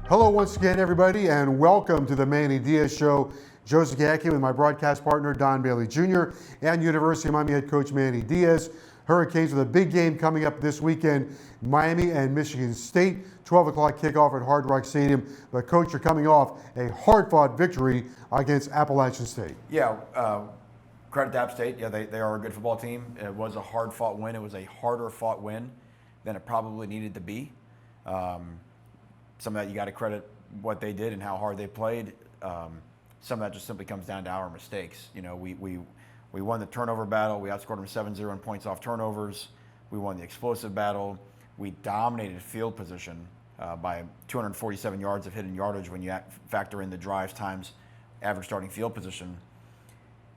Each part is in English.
Hello once again, everybody, and welcome to the Manny Diaz Show. Joe Zagacki with my broadcast partner, Don Bailey Jr., and University of Miami head coach Manny Diaz. Hurricanes with a big game coming up this weekend, Miami and Michigan State, 12 o'clock kickoff at Hard Rock Stadium. But, Coach, you're coming off a hard-fought victory against Appalachian State. Yeah, credit to App State. Yeah, they are a good football team. It was a hard-fought win. It was a harder-fought win than it probably needed to be. Some of that you got to credit what they did and how hard they played. Some of that just simply comes down to our mistakes. You know, we won the turnover battle. We outscored them 7-0 in points off turnovers. We won the explosive battle. We dominated field position by 247 yards of hidden yardage when you factor in the drives times average starting field position.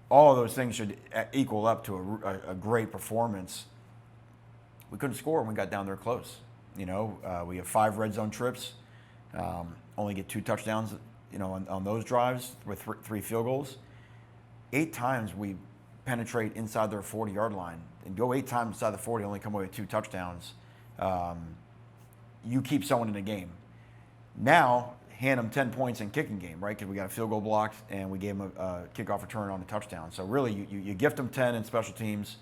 All of those things should equal up to a great performance. We couldn't score when we got down there close. You know, we have 5 red zone trips. Only get 2 touchdowns, you know, on those drives with 3 field goals. 8 times we penetrate inside their 40-yard line and go 8 times inside the 40, only come away with 2 touchdowns. You keep someone in the game. Now, hand them 10 points in kicking game, right? Because we got a field goal blocked and we gave them a kickoff return on a touchdown. So really, you gift them 10 in special teams.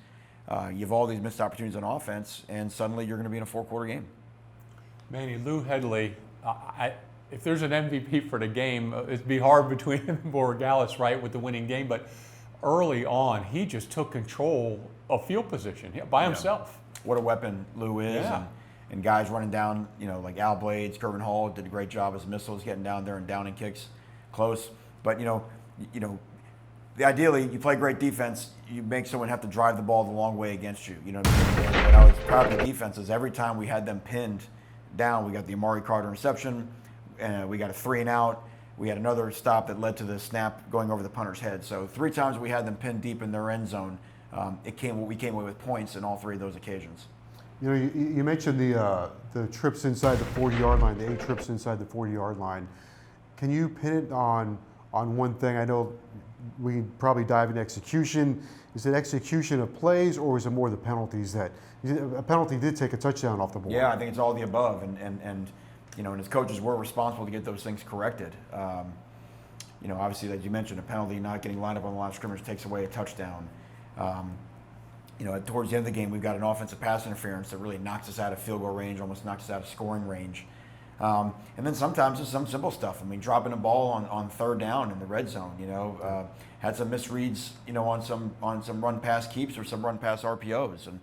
You have all these missed opportunities on offense, and suddenly you're going to be in a 4-quarter game. Manny, Lou Hedley, if there's an MVP for the game, it'd be hard between him and Borregales, right, with the winning game. But early on, he just took control of field position by himself. What a weapon Lou is. Yeah. And guys running down, you know, like Al Blades, Kervin Hall did a great job as missiles getting down there and downing kicks close. But, you know, ideally, you play great defense, you make someone have to drive the ball the long way against you. You know what I mean? And what I was proud of the defense is every time we had them pinned down, we got the Amari Carter interception, and we got a 3-and-out. We had another stop that led to the snap going over the punter's head. So 3 times we had them pinned deep in their end zone. We came away with points in all 3 of those occasions. You know, you mentioned the trips inside the 40-yard line, the 8 trips inside the 40-yard line. Can you pin it on one thing? I know we can probably dive into execution. Is it execution of plays, or is it more the penalties that a penalty did take a touchdown off the board? Yeah, I think it's all the above, and you know, and as coaches, we're responsible to get those things corrected. You know, obviously, as you mentioned, a penalty not getting lined up on the line of scrimmage takes away a touchdown. You know, towards the end of the game, we've got an offensive pass interference that really knocks us out of field goal range, almost knocks us out of scoring range. And then sometimes it's some simple stuff. I mean, dropping a ball on 3rd down in the red zone, you know, had some misreads, you know, on some run pass keeps or some run pass RPOs. And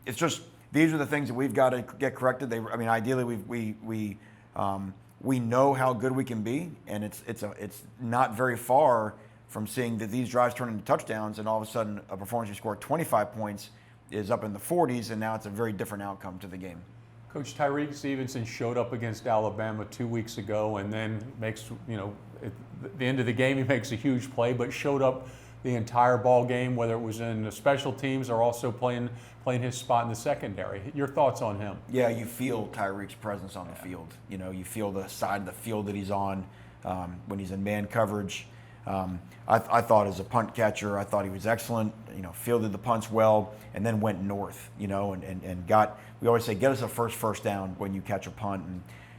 it's just, these are the things that we've got to get corrected. I mean, ideally, we know how good we can be, and it's not very far from seeing that these drives turn into touchdowns, and all of a sudden a performance you score 25 points is up in the 40s, and now it's a very different outcome to the game. Coach Tyreek Stevenson showed up against Alabama 2 weeks ago, and then makes, you know, at the end of the game he makes a huge play, but showed up the entire ball game, whether it was in the special teams or also playing his spot in the secondary. Your thoughts on him? Yeah, you feel Tyreek's presence on the field. You know, you feel the side of the field that he's on when he's in man coverage. I thought as a punt catcher, I thought he was excellent. You know, fielded the punts well, and then went north. You know, and got. We always say, get us a first down when you catch a punt,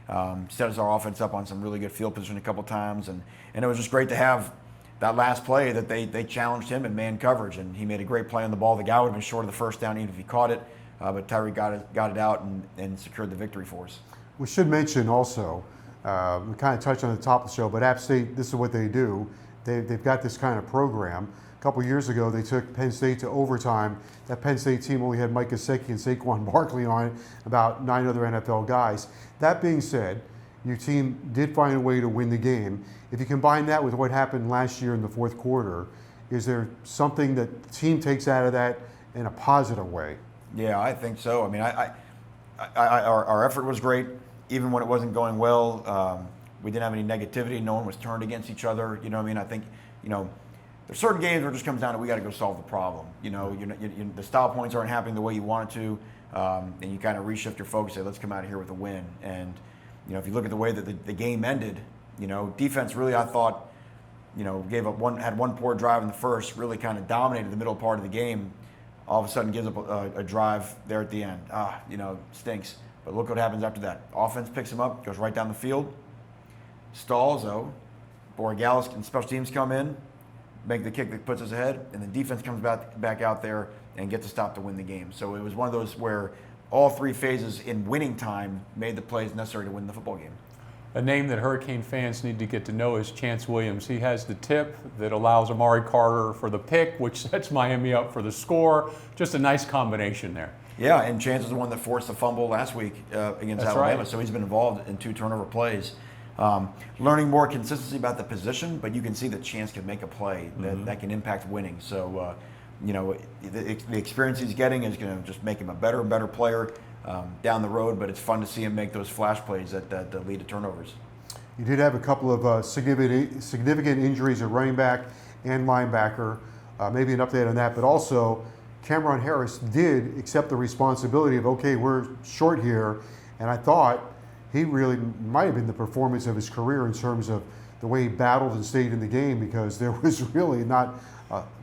and set us our offense up on some really good field position a couple times, and it was just great to have that last play that they challenged him in man coverage, and he made a great play on the ball. The guy would have been short of the first down even if he caught it, but Tyreek got it out and secured the victory for us. We should mention also, we kind of touched on the top of the show, but App State, this is what they do. They've got this kind of program. A couple years ago, they took Penn State to overtime. That Penn State team only had Mike Gesicki and Saquon Barkley on it, about 9 other NFL guys. That being said, your team did find a way to win the game. If you combine that with what happened last year in the 4th quarter, is there something that the team takes out of that in a positive way? Yeah, I think so. I mean, our effort was great, even when it wasn't going well. We didn't have any negativity. No one was turned against each other. You know what I mean? I think, you know, there's certain games where it just comes down to we got to go solve the problem. You know, the style points aren't happening the way you want it to, and you kind of reshift your focus. Say, let's come out of here with a win. And you know, if you look at the way that the game ended, you know, defense really, I thought, you know, had one poor drive in the first, really kind of dominated the middle part of the game. All of a sudden, gives up a drive there at the end. You know, stinks. But look what happens after that. Offense picks him up, goes right down the field. stalls though, Borregales and special teams come in, make the kick that puts us ahead, and the defense comes back out there and gets a stop to win the game. So it was one of those where all three phases in winning time made the plays necessary to win the football game. A name that Hurricane fans need to get to know is Chance Williams. He has the tip that allows Amari Carter for the pick, which sets Miami up for the score. Just a nice combination there. Yeah, and Chance is the one that forced the fumble last week against That's Alabama, right. so he's been involved in 2 turnover plays. Learning more consistency about the position, but you can see that Chance can make a play that can impact winning. So, the experience he's getting is going to just make him a better and better player down the road, but it's fun to see him make those flash plays that lead to turnovers. You did have a couple of significant injuries at running back and linebacker. Maybe an update on that, but also Cameron Harris did accept the responsibility of, okay, we're short here, and I thought he really might have been the performance of his career in terms of the way he battled and stayed in the game, because there was really not,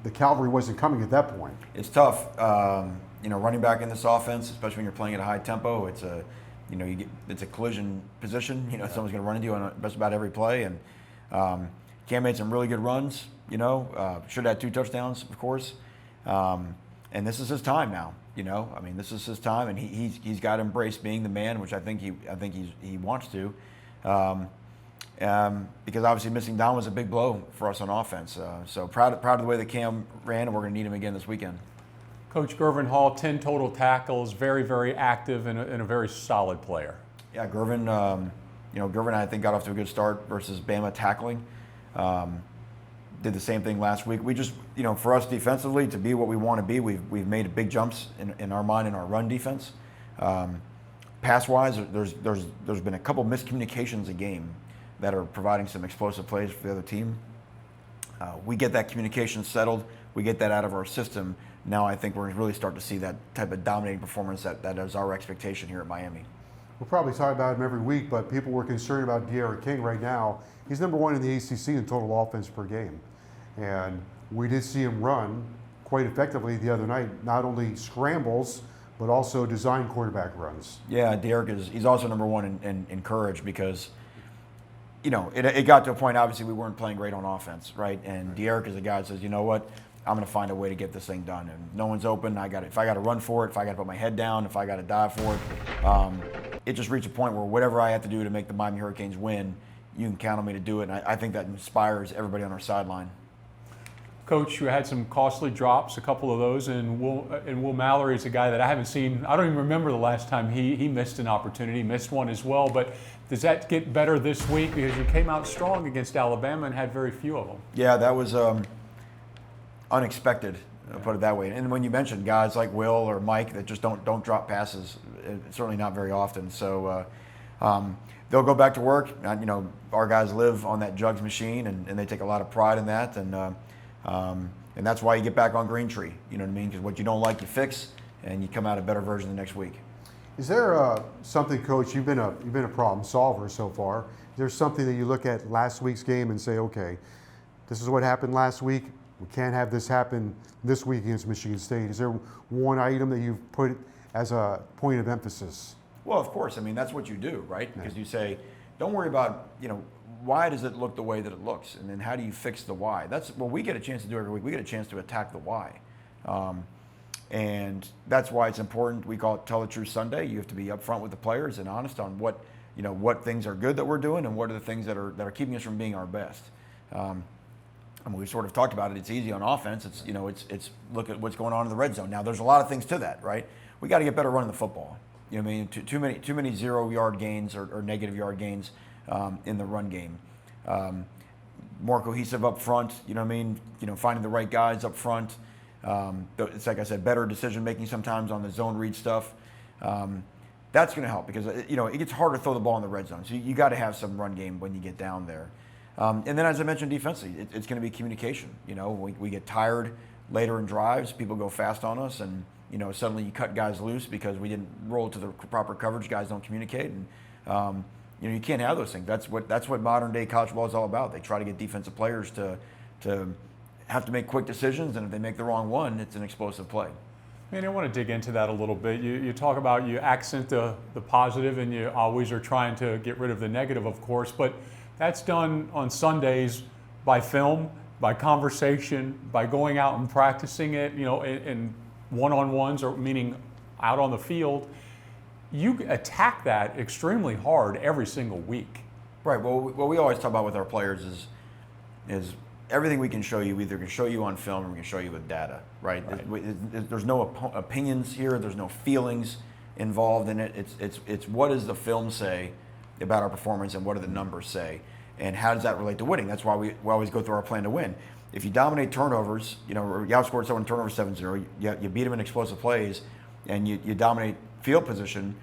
the cavalry wasn't coming at that point. It's tough, running back in this offense, especially when you're playing at a high tempo. It's a collision position. Someone's going to run into you on just about every play, and Cam made some really good runs. Should have had 2 touchdowns, of course. And this is his time now. This is his time, and he's got to embrace being the man, which I think he wants to, because obviously missing Don was a big blow for us on offense. So proud of the way that Cam ran, and we're going to need him again this weekend. Coach Gervin Hall, 10 total tackles, very, very active and a very solid player. Yeah, Gervin. Gervin I think got off to a good start versus Bama tackling. Did the same thing last week. We just, for us defensively to be what we want to be, we've made big jumps in our mind in our run defense. Pass-wise, there's been a couple miscommunications a game that are providing some explosive plays for the other team. We get that communication settled. We get that out of our system. Now I think we're really starting to see that type of dominating performance that is our expectation here at Miami. We'll probably talk about him every week, but people were concerned about De'Ara King right now. He's number 1 in the ACC in total offense per game. And we did see him run quite effectively the other night, not only scrambles, but also design quarterback runs. Yeah, Derek he's also number 1 in courage, because, it got to a point, obviously, we weren't playing great on offense, right? And Derek is a guy that says, you know what, I'm going to find a way to get this thing done. And no one's open. If I got to run for it, if I got to put my head down, if I got to dive for it, it just reached a point where whatever I have to do to make the Miami Hurricanes win, you can count on me to do it. And I think that inspires everybody on our sideline. Coach, you had some costly drops, a couple of those, and Will Mallory is a guy that I haven't seen. I don't even remember the last time he missed an opportunity, missed one as well. But does that get better this week, because you came out strong against Alabama and had very few of them? Yeah, that was unexpected, put it that way. And when you mentioned guys like Will or Mike that just don't drop passes, certainly not very often. So they'll go back to work. Our guys live on that jugs machine, and they take a lot of pride in that. And that's why you get back on Green Tree. You know what I mean? Because what you don't like, you fix, and you come out a better version the next week. Is there something, Coach? You've been a problem solver so far. Is there something that you look at last week's game and say, okay, this is what happened last week. We can't have this happen this week against Michigan State. Is there one item that you've put as a point of emphasis? Well, of course. That's what you do, right? Because you say, don't worry about, why does it look the way that it looks, and then how do you fix the why? That's what we get a chance to do every week. We get a chance to attack the why. And that's why it's important. We call it Tell the Truth Sunday. You have to be upfront with the players and honest on what things are good that we're doing and what are the things that are keeping us from being our best. We sort of talked about it. It's easy on offense. It's look at what's going on in the red zone. Now there's a lot of things to that, right? We got to get better running the football. Too many 0-yard gains or negative yard gains in the run game. More cohesive up front. Finding the right guys up front. It's like I said, better decision making sometimes on the zone read stuff. That's going to help, because it gets harder to throw the ball in the red zone. So you got to have some run game when you get down there. And then, as I mentioned, defensively, it's going to be communication. We get tired later in drives. People go fast on us, and suddenly you cut guys loose because we didn't roll to the proper coverage. Guys don't communicate, and you can't have those things. That's what modern day college ball is all about. They try to get defensive players to have to make quick decisions, and if they make the wrong one, it's an explosive play. I want to dig into that a little bit. You talk about, you accent the positive, and you always are trying to get rid of the negative, of course, but That's done on Sundays by film, by conversation, by going out and practicing it, in one-on-ones, or meaning out on the field. You attack that extremely hard every single week. Right. Well, what we always talk about with our players is everything we can show you, we either can show you on film or we can show you with data, right? There's no opinions here. There's no feelings involved in it. It's what does the film say about our performance and what do the numbers say, and how does that relate to winning? That's why we always go through our plan to win. If you dominate turnovers, you outscored someone in turnovers 7-0, you beat them in explosive plays, and you dominate field position,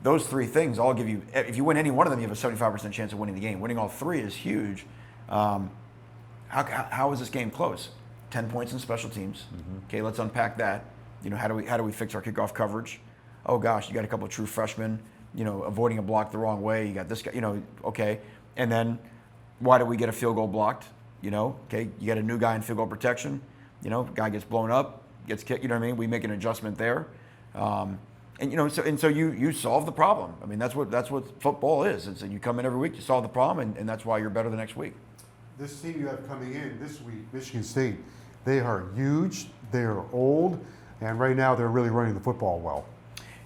those three things all give you, if you win any one of them, you have a 75% chance of winning the game. Winning all three is huge. How is this game close? 10 points in special teams. Mm-hmm. Okay, let's unpack that. How do we fix our kickoff coverage? Oh gosh, you got a couple of true freshmen, avoiding a block the wrong way. You got this guy, okay. And then why do we get a field goal blocked? Okay, you got a new guy in field goal protection. Guy gets blown up, gets kicked. We make an adjustment there. So you solve the problem. I mean, that's what football is. It's you come in every week, you solve the problem, and that's why you're better the next week. This team you have coming in this week, Michigan State, they are huge, they are old, and right now they're really running the football well.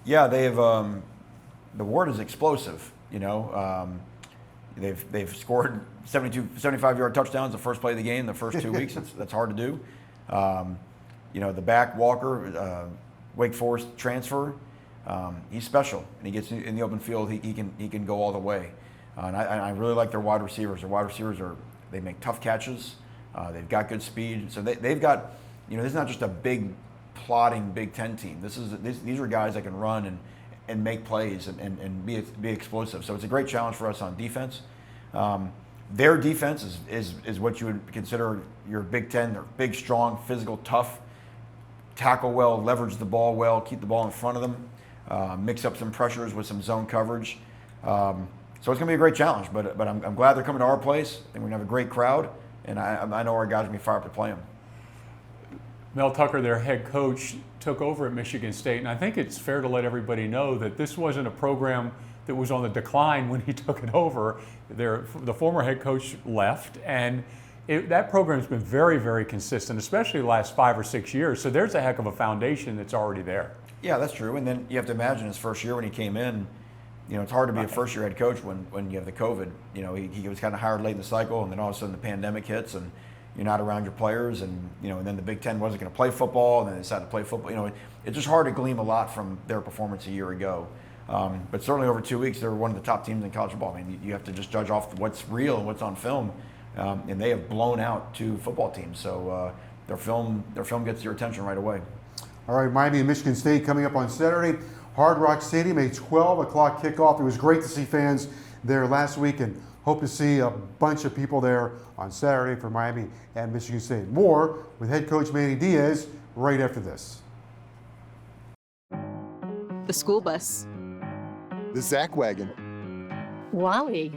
Yeah, they've the word is explosive. They've scored 75-yard touchdowns the first play of the game the first 2 weeks. That's hard to do. The back Walker, Wake Forest transfer, he's special, and he gets in the open field. He can go all the way. And I really like their wide receivers. Their wide receivers they make tough catches. They've got good speed. So they've got, this is not just a big plodding Big Ten team. These are guys that can run and make plays and be explosive. So it's a great challenge for us on defense. Their defense is what you would consider your Big Ten. They're big, strong, physical, tough, tackle well, leverage the ball well, keep the ball in front of them, mix up some pressures with some zone coverage. So it's going to be a great challenge, but I'm glad they're coming to our place. I think we're going to have a great crowd, and I know our guys are going to be fired up to play them. Mel Tucker, their head coach, took over at Michigan State, and I think it's fair to let everybody know that this wasn't a program that was on the decline when he took it over. The former head coach left, and that program's been very, very consistent, especially the last 5 or 6 years. So there's a heck of a foundation that's already there. Yeah, that's true. And then you have to imagine his first year when he came in, it's hard to be a first-year head coach when you have the COVID. He was kind of hired late in the cycle, and then all of a sudden the pandemic hits, and you're not around your players, and and then the Big Ten wasn't going to play football, and then they decided to play football. It's just hard to glean a lot from their performance a year ago. But certainly over 2 weeks, they're one of the top teams in college football. I mean, you have to just judge off what's real and what's on film, and they have blown out 2 football teams. So their film gets your attention right away. All right, Miami and Michigan State coming up on Saturday. Hard Rock Stadium, a 12 o'clock kickoff. It was great to see fans there last week, and hope to see a bunch of people there on Saturday for Miami and Michigan State. More with head coach Manny Diaz right after this. The school bus. The Zach wagon. Wally.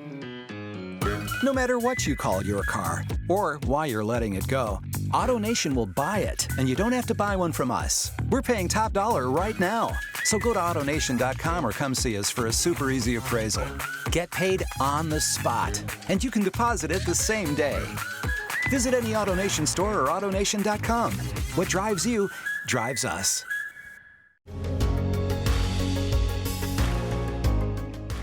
No matter what you call your car or why you're letting it go, AutoNation will buy it, and you don't have to buy one from us. We're paying top dollar right now. So go to AutoNation.com or come see us for a super easy appraisal. Get paid on the spot, and you can deposit it the same day. Visit any AutoNation store or AutoNation.com. What drives you drives us.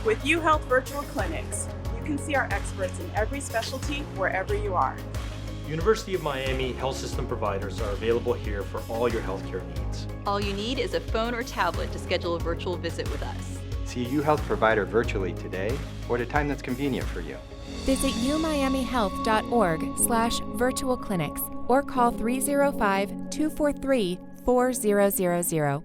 With Uhealth virtual clinics, you can see our experts in every specialty wherever you are. University of Miami health system providers are available here for all your healthcare needs. All you need is a phone or tablet to schedule a virtual visit with us. See a Uhealth provider virtually today or at a time that's convenient for you. Visit umiamihealth.org/virtual clinics or call 305-243-4000.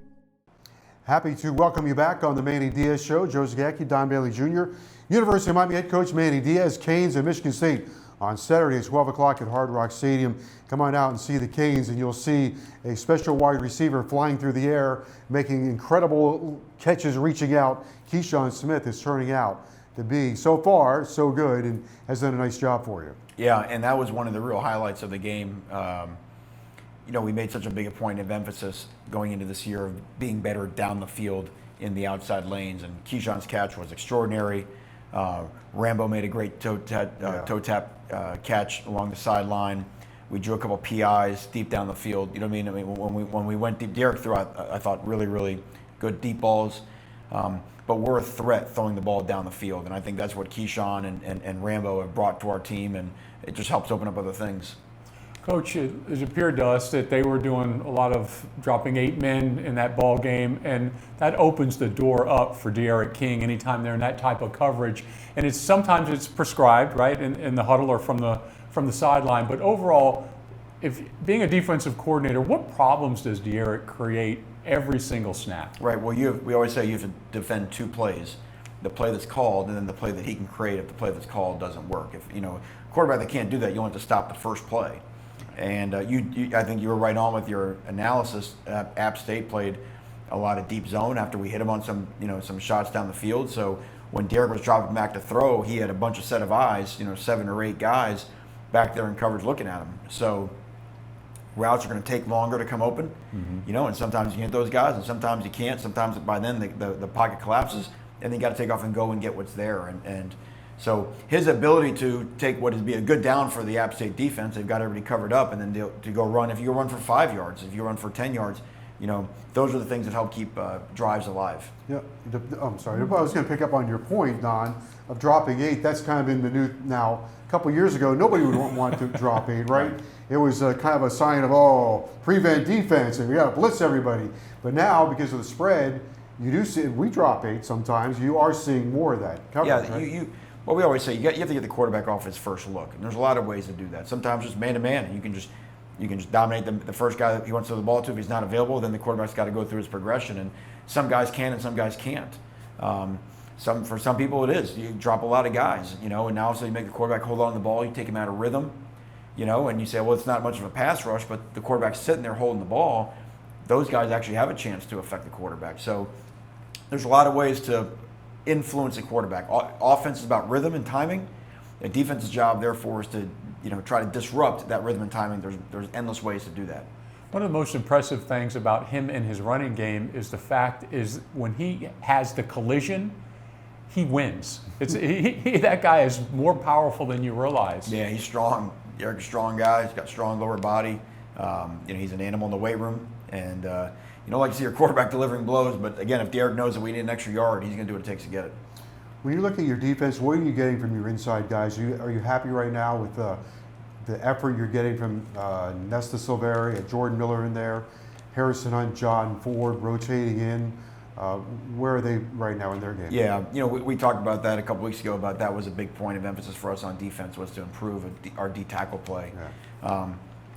Happy to welcome you back on the Manny Diaz Show. Joe Zagacki, Don Bailey Jr., University of Miami head coach Manny Diaz, Canes and Michigan State on Saturday at 12 o'clock at Hard Rock Stadium. Come on out and see the Canes, and you'll see a special wide receiver flying through the air, making incredible catches, reaching out. Keyshawn Smith is turning out to be, so far, so good, and has done a nice job for you. Yeah, and that was one of the real highlights of the game. We made such a big point of emphasis going into this year of being better down the field in the outside lanes, and Keyshawn's catch was extraordinary. Rambo made a great toe tap catch along the sideline. We drew a couple PIs deep down the field. You know what I mean? I mean, when we went deep, Derek threw out, I thought, really, really good deep balls. But we're a threat throwing the ball down the field, and I think that's what Keyshawn and Rambo have brought to our team, and it just helps open up other things. Coach, it appeared to us that they were doing a lot of dropping 8 men in that ball game, and that opens the door up for De'Aaron King anytime they're in that type of coverage. And sometimes it's prescribed, right, in the huddle or from the sideline. But overall, if being a defensive coordinator, what problems does De'Aaron create every single snap? Right. Well, we always say you have to defend 2 plays: the play that's called, and then the play that he can create if the play that's called doesn't work. If a quarterback that can't do that, you want to stop the first play. And I think you were right on with your analysis. App State played a lot of deep zone after we hit him on some shots down the field. So when Derek was dropping back to throw, he had a bunch of set of eyes, 7 or 8 guys back there in coverage looking at him. So routes are going to take longer to come open, and sometimes you can hit those guys, and sometimes you can't. Sometimes by then the pocket collapses, and then you got to take off and go and get what's there. And so his ability to take what would be a good down for the App State defense, they've got everybody covered up, and then to go run. If you run for 5 yards, if you run for 10 yards, those are the things that help keep drives alive. Yeah, I'm sorry. I was going to pick up on your point, Don, of dropping 8. That's kind of been the new now. A couple of years ago, nobody would want to drop 8, right? It was kind of a sign of prevent defense, and we got to blitz everybody. But now, because of the spread, you do see we drop 8 sometimes. You are seeing more of that coverage. Yeah, right? Well, we always say you have to get the quarterback off his first look, and there's a lot of ways to do that. Sometimes just man to man, and you can just dominate the first guy that he wants to throw the ball to. If he's not available, then the quarterback's got to go through his progression, and some guys can and some guys can't. For some people it is. You drop a lot of guys, and now so you make the quarterback hold on to the ball, you take him out of rhythm, and you say, well, it's not much of a pass rush, but the quarterback's sitting there holding the ball. Those guys actually have a chance to affect the quarterback. So there's a lot of ways to influence a quarterback. Offense is about rhythm and timing. The defense's job, therefore, is to try to disrupt that rhythm and timing. There's endless ways to do that. One of the most impressive things about him and his running game is the fact is when he has the collision, he wins. That guy is more powerful than you realize. Yeah, he's strong. Derek's a strong guy. He's got strong lower body. He's an animal in the weight room, and you don't like to see your quarterback delivering blows, but again, if Derek knows that we need an extra yard, he's going to do what it takes to get it. When you look at your defense, what are you getting from your inside guys? Are you happy right now with the effort you're getting from Nesta Silveri, Jordan Miller in there, Harrison Hunt, John Ford rotating in? Where are they right now in their game? Yeah, we talked about that a couple weeks ago. About that was a big point of emphasis for us on defense, was to improve our D tackle play. Yeah.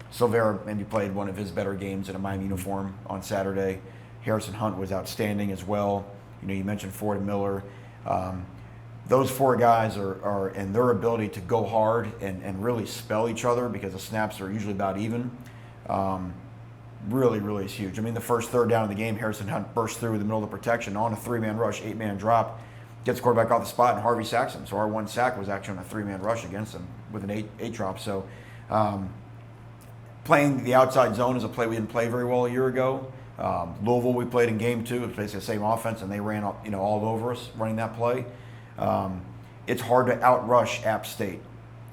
Silvera maybe played one of his better games in a Miami uniform on Saturday. Harrison Hunt was outstanding as well. You mentioned Ford and Miller. Those 4 guys are and their ability to go hard and really spell each other, because the snaps are usually about even. Really, really is huge. I mean, the first third down of the game, Harrison Hunt bursts through the middle of the protection on a 3-man rush, 8-man drop, gets the quarterback off the spot, and Harvey sacks him. So our 1 sack was actually on a 3-man rush against him with an 8 drop. So playing the outside zone is a play we didn't play very well a year ago. Louisville, we played in game 2. It was basically the same offense, and they ran all over us running that play. It's hard to outrush App State,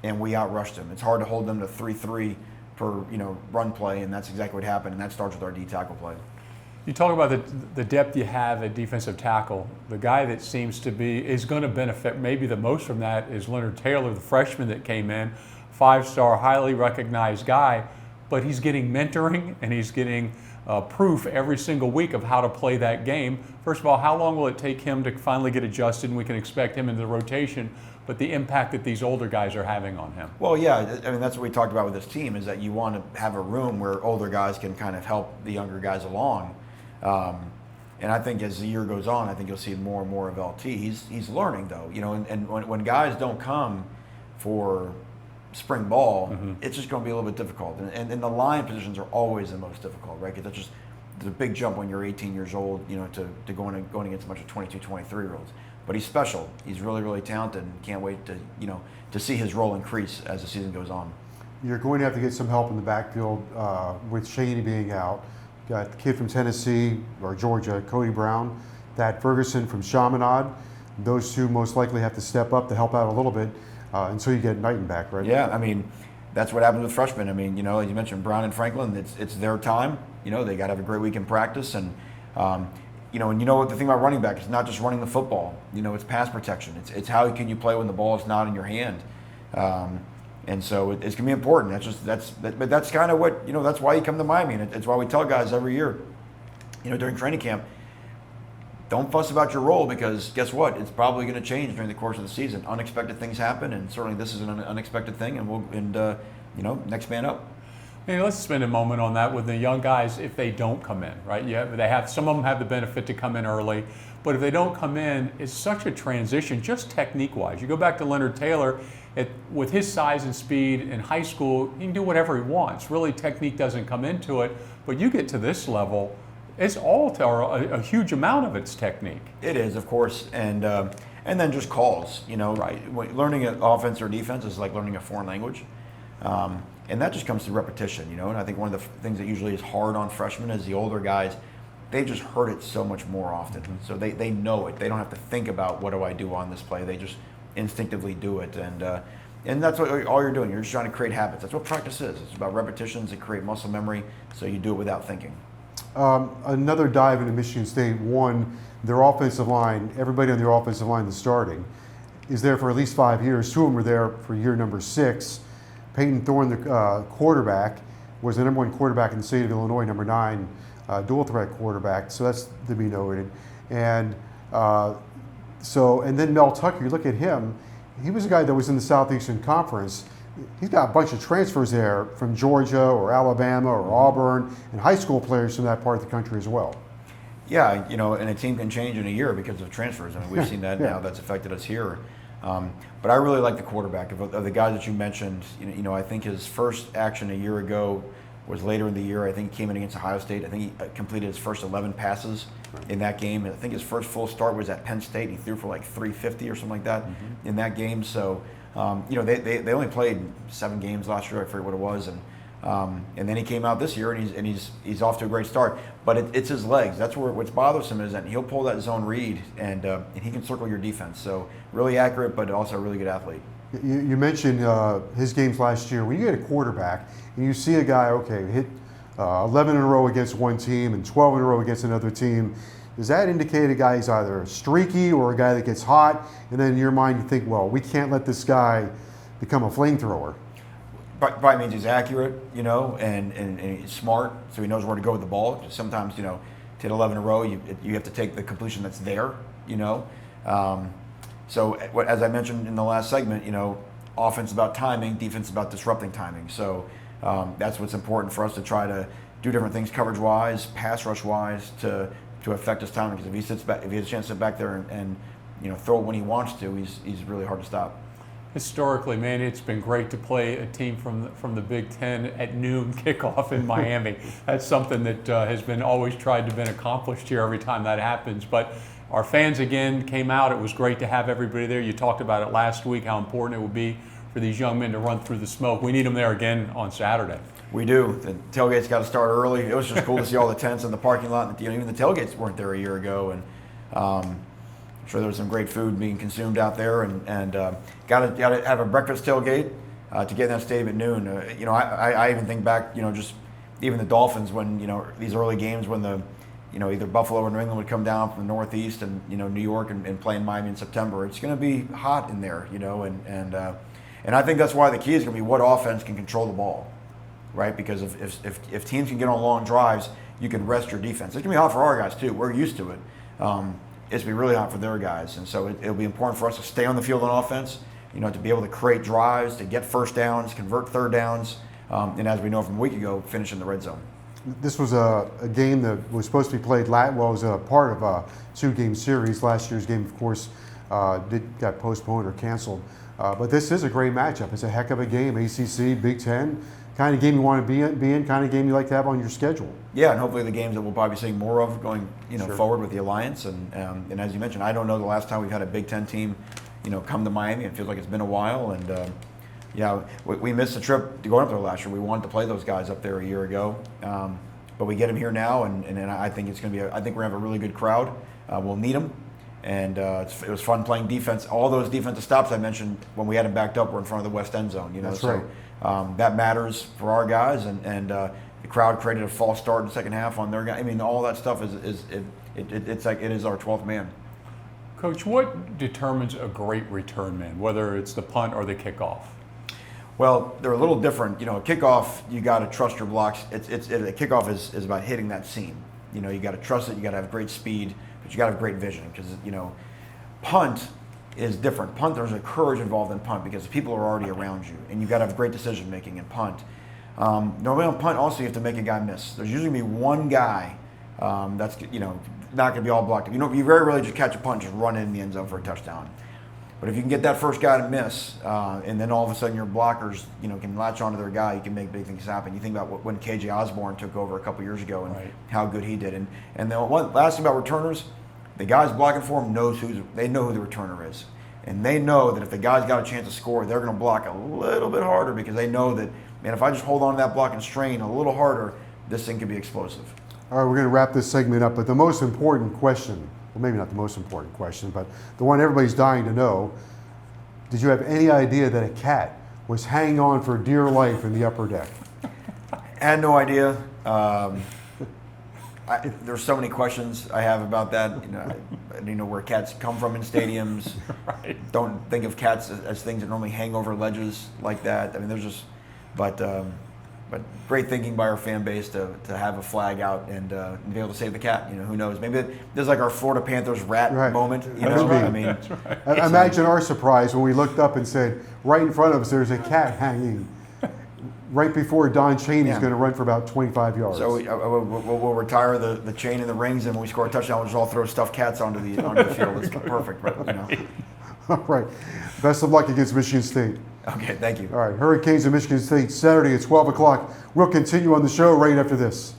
and we outrushed them. It's hard to hold them to 3-3 per run play, and that's exactly what happened, and that starts with our D tackle play. You talk about the depth you have at defensive tackle. The guy that seems to is going to benefit maybe the most from that is Leonard Taylor, the freshman that came in, 5-star, highly recognized guy, but he's getting mentoring and he's getting proof every single week of how to play that game. First of all, how long will it take him to finally get adjusted and we can expect him in the rotation? But the impact that these older guys are having on him. Well, yeah, I mean, that's what we talked about with this team, is that you want to have a room where older guys can kind of help the younger guys along. And I think as the year goes on, I think you'll see more and more of LT. He's learning, though, and when guys don't come for spring ball, it's just going to be a little bit difficult. And the line positions are always the most difficult, right? Because that's just the big jump when you're 18 years old, to going against a bunch of 22, 23-year-olds. But he's special. He's really, really talented, and can't wait to see his role increase as the season goes on. You're going to have to get some help in the backfield with Shaney being out. Got the kid from Tennessee or Georgia, Cody Brown, Thad Ferguson from Chaminade. those two most likely have to step up to help out a little bit until you get Knighton back, right? Yeah, I mean, that's what happens with freshmen. I mean, as you mentioned, Brown and Franklin, it's their time. They got to have a great week in practice, and and the thing about running back is not just running the football. It's pass protection. It's how can you play when the ball is not in your hand, and so it's gonna be important. But that's kind of what that's why you come to Miami, and it's why we tell guys every year, during training camp, don't fuss about your role, because guess what? It's probably going to change during the course of the season. Unexpected things happen, and certainly this is an unexpected thing. And next man up. Hey, let's spend a moment on that with the young guys. If they don't come in, right? Some of them have the benefit to come in early, but if they don't come in, it's such a transition, just technique-wise. You go back to Leonard Taylor, with his size and speed in high school, he can do whatever he wants. Really, technique doesn't come into it. But you get to this level, it's a huge amount of it's technique. It is, of course, and then just calls. Right. Learning an offense or defense is like learning a foreign language, and that just comes through repetition. And I think one of the things that usually is hard on freshmen is the older guys. They've just heard it so much more often, so they know it. They don't have to think about what do I do on this play. They just instinctively do it, and that's what all you're doing. You're just trying to create habits. That's what practice is. It's about repetitions and create muscle memory, so you do it without thinking. Another dive into Michigan State. One, their offensive line, everybody on their offensive line that's starting is there for at least 5 years. Two of them were there for year number 6. Peyton Thorne, the quarterback, was the number 1 quarterback in the state of Illinois, number 9 dual threat quarterback. So that's to be noted. And then Mel Tucker, you look at him, he was a guy that was in the Southeastern Conference. He's got a bunch of transfers there from Georgia or Alabama or Auburn, and high school players from that part of the country as well. Yeah, and a team can change in a year because of transfers. I mean, we've seen that now. That's affected us here. But I really like the quarterback of the guys that you mentioned. I think his first action a year ago was later in the year. I think he came in against Ohio State. I think he completed his first 11 passes in that game. And I think his first full start was at Penn State. He threw for like 350 or something like that in that game. So. They only played 7 games last year. I forget what it was, and then he came out this year and he's off to a great start. But it's his legs. That's what's bothersome is that he'll pull that zone read and he can circle your defense. So really accurate, but also a really good athlete. You mentioned his games last year. When you get a quarterback and you see a guy, hit 11 in a row against one team and 12 in a row against another team. Does that indicate a guy is either streaky or a guy that gets hot? And then in your mind you think, well, we can't let this guy become a flamethrower. Probably means he's accurate, and he's smart, so he knows where to go with the ball. Sometimes, to hit 11 in a row, you have to take the completion that's there, So as I mentioned in the last segment, offense about timing, defense about disrupting timing. So that's what's important for us to try to do different things coverage-wise, pass rush-wise to affect his timing. Because if he has a chance to sit back there and throw it when he wants to, he's really hard to stop. Historically, man, it's been great to play a team from the Big Ten at noon kickoff in Miami. That's something that has been always tried to been accomplished here every time that happens. But our fans again came out. It was great to have everybody there. You talked about it last week, how important it would be for these young men to run through the smoke. We need them there again on Saturday. We do. The tailgate's got to start early. It was just cool to see all the tents in the parking lot. Even the tailgates weren't there a year ago, and I'm sure there was some great food being consumed out there. And got to have a breakfast tailgate to get in that stadium at noon. I even think back, just even the Dolphins when these early games when the either Buffalo or New England would come down from the Northeast and New York and play in Miami in September. It's going to be hot in there, and I think that's why the key is going to be what offense can control the ball. Right, because if teams can get on long drives, you can rest your defense. It's gonna be hot for our guys too. We're used to it. It's gonna be really hot for their guys, and so it'll be important for us to stay on the field on offense. To be able to create drives, to get first downs, convert third downs, and as we know from a week ago, finish in the red zone. This was a game that was supposed to be played. It was a part of a 2-game series. Last year's game, of course, got postponed or canceled. But this is a great matchup. It's a heck of a game. ACC, Big Ten. Kind of game you want to be in, kind of game you like to have on your schedule. Yeah, and hopefully the games that we'll probably be seeing more of going, forward with the alliance. And as you mentioned, I don't know the last time we've had a Big Ten team, come to Miami. It feels like it's been a while. And we missed the trip to going up there last year. We wanted to play those guys up there a year ago, but we get them here now, and I think it's going to be. I think we're going to have a really good crowd. We'll need them, And it was fun playing defense. All those defensive stops I mentioned when we had them backed up were in front of the West End Zone. That's so right. That matters for our guys, and the crowd created a false start in the second half on their guy. I mean, all that stuff it's like it is our 12th man. Coach, what determines a great return man, whether it's the punt or the kickoff? Well, they're a little different. A kickoff, you got to trust your blocks. A kickoff is about hitting that seam. You got to trust it. You got to have great speed, but you got to have great vision because punt is different. Punt, there's a courage involved in punt because people are already around you, and you got to have great decision making in punt. Normally on punt, also you have to make a guy miss. There's usually going to be one guy that's not going to be all blocked. You very rarely just catch a punt, just run in the end zone for a touchdown. But if you can get that first guy to miss, and then all of a sudden your blockers, can latch onto their guy, you can make big things happen. You think about when KJ Osborne took over a couple years ago and how good he did. And the last thing about returners, the guys blocking for him they know who the returner is, and they know that if the guy's got a chance to score, they're going to block a little bit harder because they know that, man, if I just hold on to that block and strain a little harder, this thing could be explosive. All right, we're going to wrap this segment up, but the most important question, well, maybe not the most important question, but the one everybody's dying to know, did you have any idea that a cat was hanging on for dear life in the upper deck? I had no idea. There's so many questions I have about that. I don't know where cats come from in stadiums. Right. Don't think of cats as things that normally hang over ledges like that. I mean, there's just, but great thinking by our fan base to have a flag out and be able to save the cat. Who knows? Maybe this is like our Florida Panthers rat moment. I mean, That's right. Imagine our surprise when we looked up and said, right in front of us, there's a cat hanging. Right before Don Chaney's going to run for about 25 yards. So we'll retire the chain and the rings, and when we score a touchdown, we'll just all throw stuffed cats onto the field. It's perfect, right? All right. Best of luck against Michigan State. Okay, thank you. All right, Hurricanes of Michigan State, Saturday at 12 o'clock. We'll continue on the show right after this.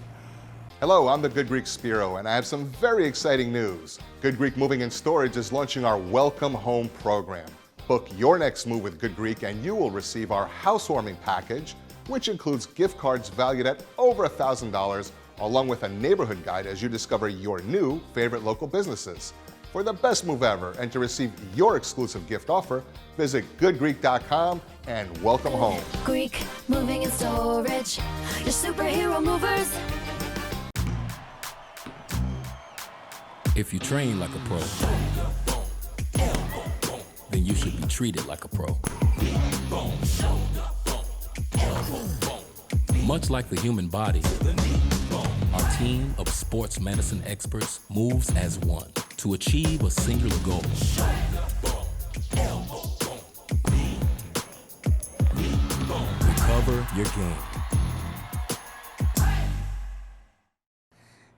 Hello, I'm the Good Greek Spiro, and I have some very exciting news. Good Greek Moving and Storage is launching our Welcome Home program. Book your next move with Good Greek, and you will receive our housewarming package, which includes gift cards valued at over $1,000, along with a neighborhood guide as you discover your new favorite local businesses. For the best move ever and to receive your exclusive gift offer, visit goodgreek.com and welcome home. Greek Moving and Storage, your superhero movers. If you train like a pro, then you should be treated like a pro. Much like the human body, our team of sports medicine experts moves as one to achieve a singular goal. Recover your game.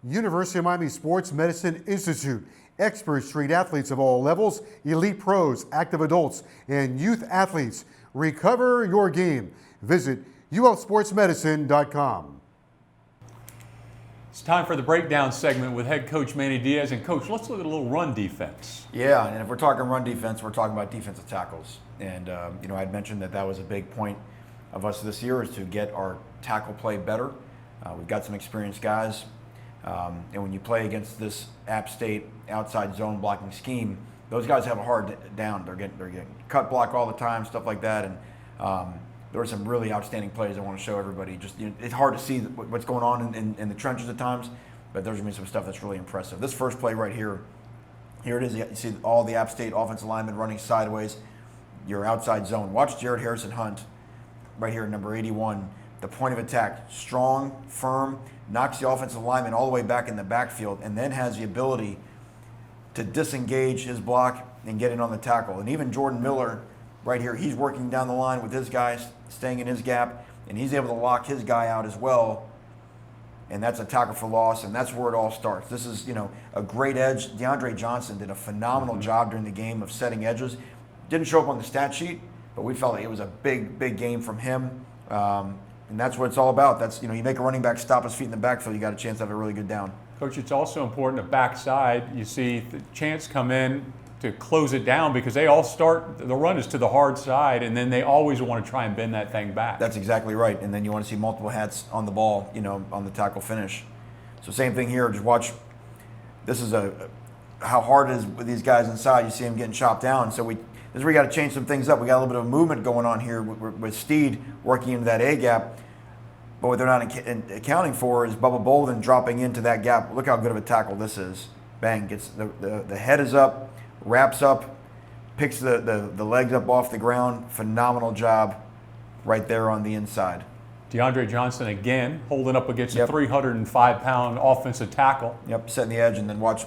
University of Miami Sports Medicine Institute. Experts treat athletes of all levels, elite pros, active adults, and youth athletes. Recover your game. Visit uhealthsportsmedicine.com. It's time for the breakdown segment with head coach Manny Diaz. And coach, let's look at a little run defense. Yeah, and if we're talking run defense, we're talking about defensive tackles. And I'd mentioned that was a big point of us this year is to get our tackle play better. We've got some experienced guys. And when you play against this App State outside zone blocking scheme, those guys have a hard down. They're getting cut block all the time, stuff like that. And there were some really outstanding plays I want to show everybody. Just it's hard to see what's going on in the trenches at times, but there's going to be some stuff that's really impressive. This first play right here, here it is. You see all the App State offensive linemen running sideways. Your outside zone. Watch Jared Harrison Hunt right here, number 81. The point of attack, strong, firm, knocks the offensive lineman all the way back in the backfield, and then has the ability to disengage his block and get in on the tackle. And even Jordan Miller right here, he's working down the line with his guys, staying in his gap, and he's able to lock his guy out as well. And that's a tackle for loss, and that's where it all starts. This is, a great edge. DeAndre Johnson did a phenomenal job during the game of setting edges. Didn't show up on the stat sheet, but we felt like it was a big, big game from him. And that's what it's all about. That's, you make a running back stop his feet in the backfield, you got a chance to have a really good down. Coach, it's also important to backside. You see the chance come in to close it down because they all start, the run is to the hard side, and then they always want to try and bend that thing back. That's exactly right. And then you want to see multiple hats on the ball, on the tackle finish. So same thing here. Just watch. This is how hard it is with these guys inside. You see them getting chopped down. So this is where we got to change some things up. We got a little bit of movement going on here with Steed working into that A gap. But what they're not accounting for is Bubba Bolden dropping into that gap. Look how good of a tackle this is. Bang, gets the head is up, wraps up, picks the legs up off the ground. Phenomenal job right there on the inside. DeAndre Johnson again holding up against a 305-pound offensive tackle. Yep, setting the edge, and then watch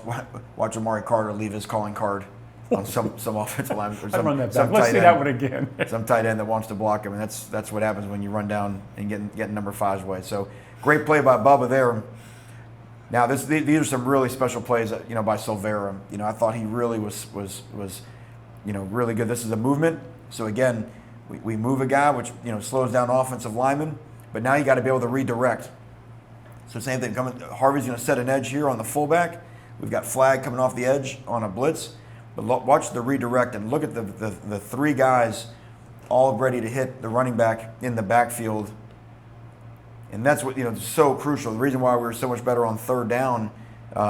Amari Carter leave his calling card on some offensive line. I run that back. Let's see that one again. Some tight end that wants to block him, and that's what happens when you run down and get number 5's way. So great play by Bubba there. Now these are some really special plays, by Silvera. I thought he really was really good. This is a movement. So again, we move a guy, which slows down offensive linemen. But now you got to be able to redirect. So same thing. Harvey's going to set an edge here on the fullback. We've got flag coming off the edge on a blitz. But watch the redirect and look at the 3 guys all ready to hit the running back in the backfield. And that's what so crucial. The reason why we were so much better on third down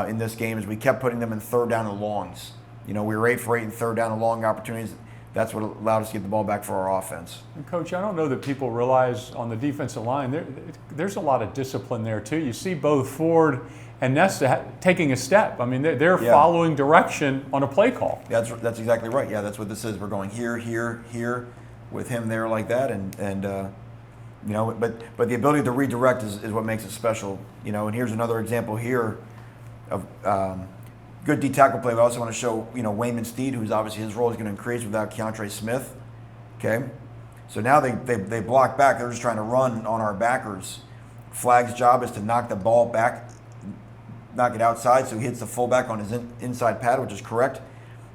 in this game is we kept putting them in third down and longs. We were 8 for 8 in third down and long opportunities. That's what allowed us to get the ball back for our offense. And Coach, I don't know that people realize on the defensive line, there's a lot of discipline there too. You see both Ford and Nesta taking a step. I mean, they're following direction on a play call. That's exactly right. Yeah, that's what this is. We're going here, here, here, with him there like that, and but the ability to redirect is what makes it special. And here's another example here of. Good D tackle play, but I also want to show, Wayman Steed, who's obviously his role is going to increase without Keontre Smith. Okay? So now they block back. They're just trying to run on our backers. Flag's job is to knock the ball back, knock it outside, so he hits the fullback on his inside pad, which is correct.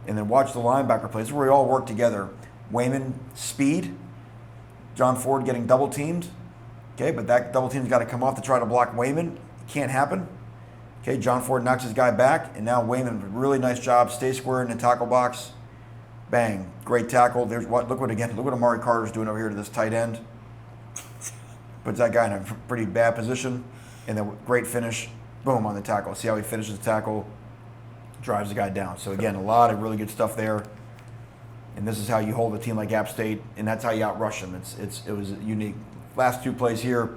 And then watch the linebacker play. This is where we all work together. Wayman, speed. John Ford getting double teamed. Okay, but that double team's got to come off to try to block Wayman. It can't happen. Okay, John Ford knocks his guy back, and now Wayman, really nice job, stay square in the tackle box. Bang, great tackle. Look what Amari Carter's doing over here to this tight end. Puts that guy in a pretty bad position, and then great finish, boom, on the tackle. See how he finishes the tackle, drives the guy down. So again, a lot of really good stuff there. And this is how you hold a team like App State, and that's how you outrush them. It was unique. Last 2 plays here.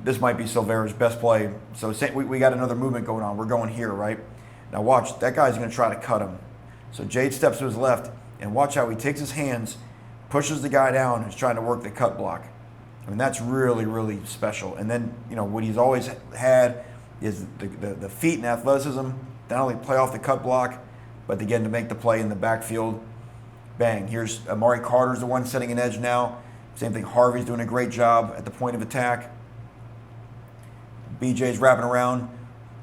This might be Silvera's best play. So we got another movement going on. We're going here, right? Now watch, that guy's going to try to cut him. So Jade steps to his left, and watch how he takes his hands, pushes the guy down, and is trying to work the cut block. I mean, that's really, really special. And then, what he's always had is the feet and athleticism, not only play off the cut block, but again, to make the play in the backfield. Bang, here's Amari Carter's the one setting an edge now. Same thing, Harvey's doing a great job at the point of attack. BJ's wrapping around.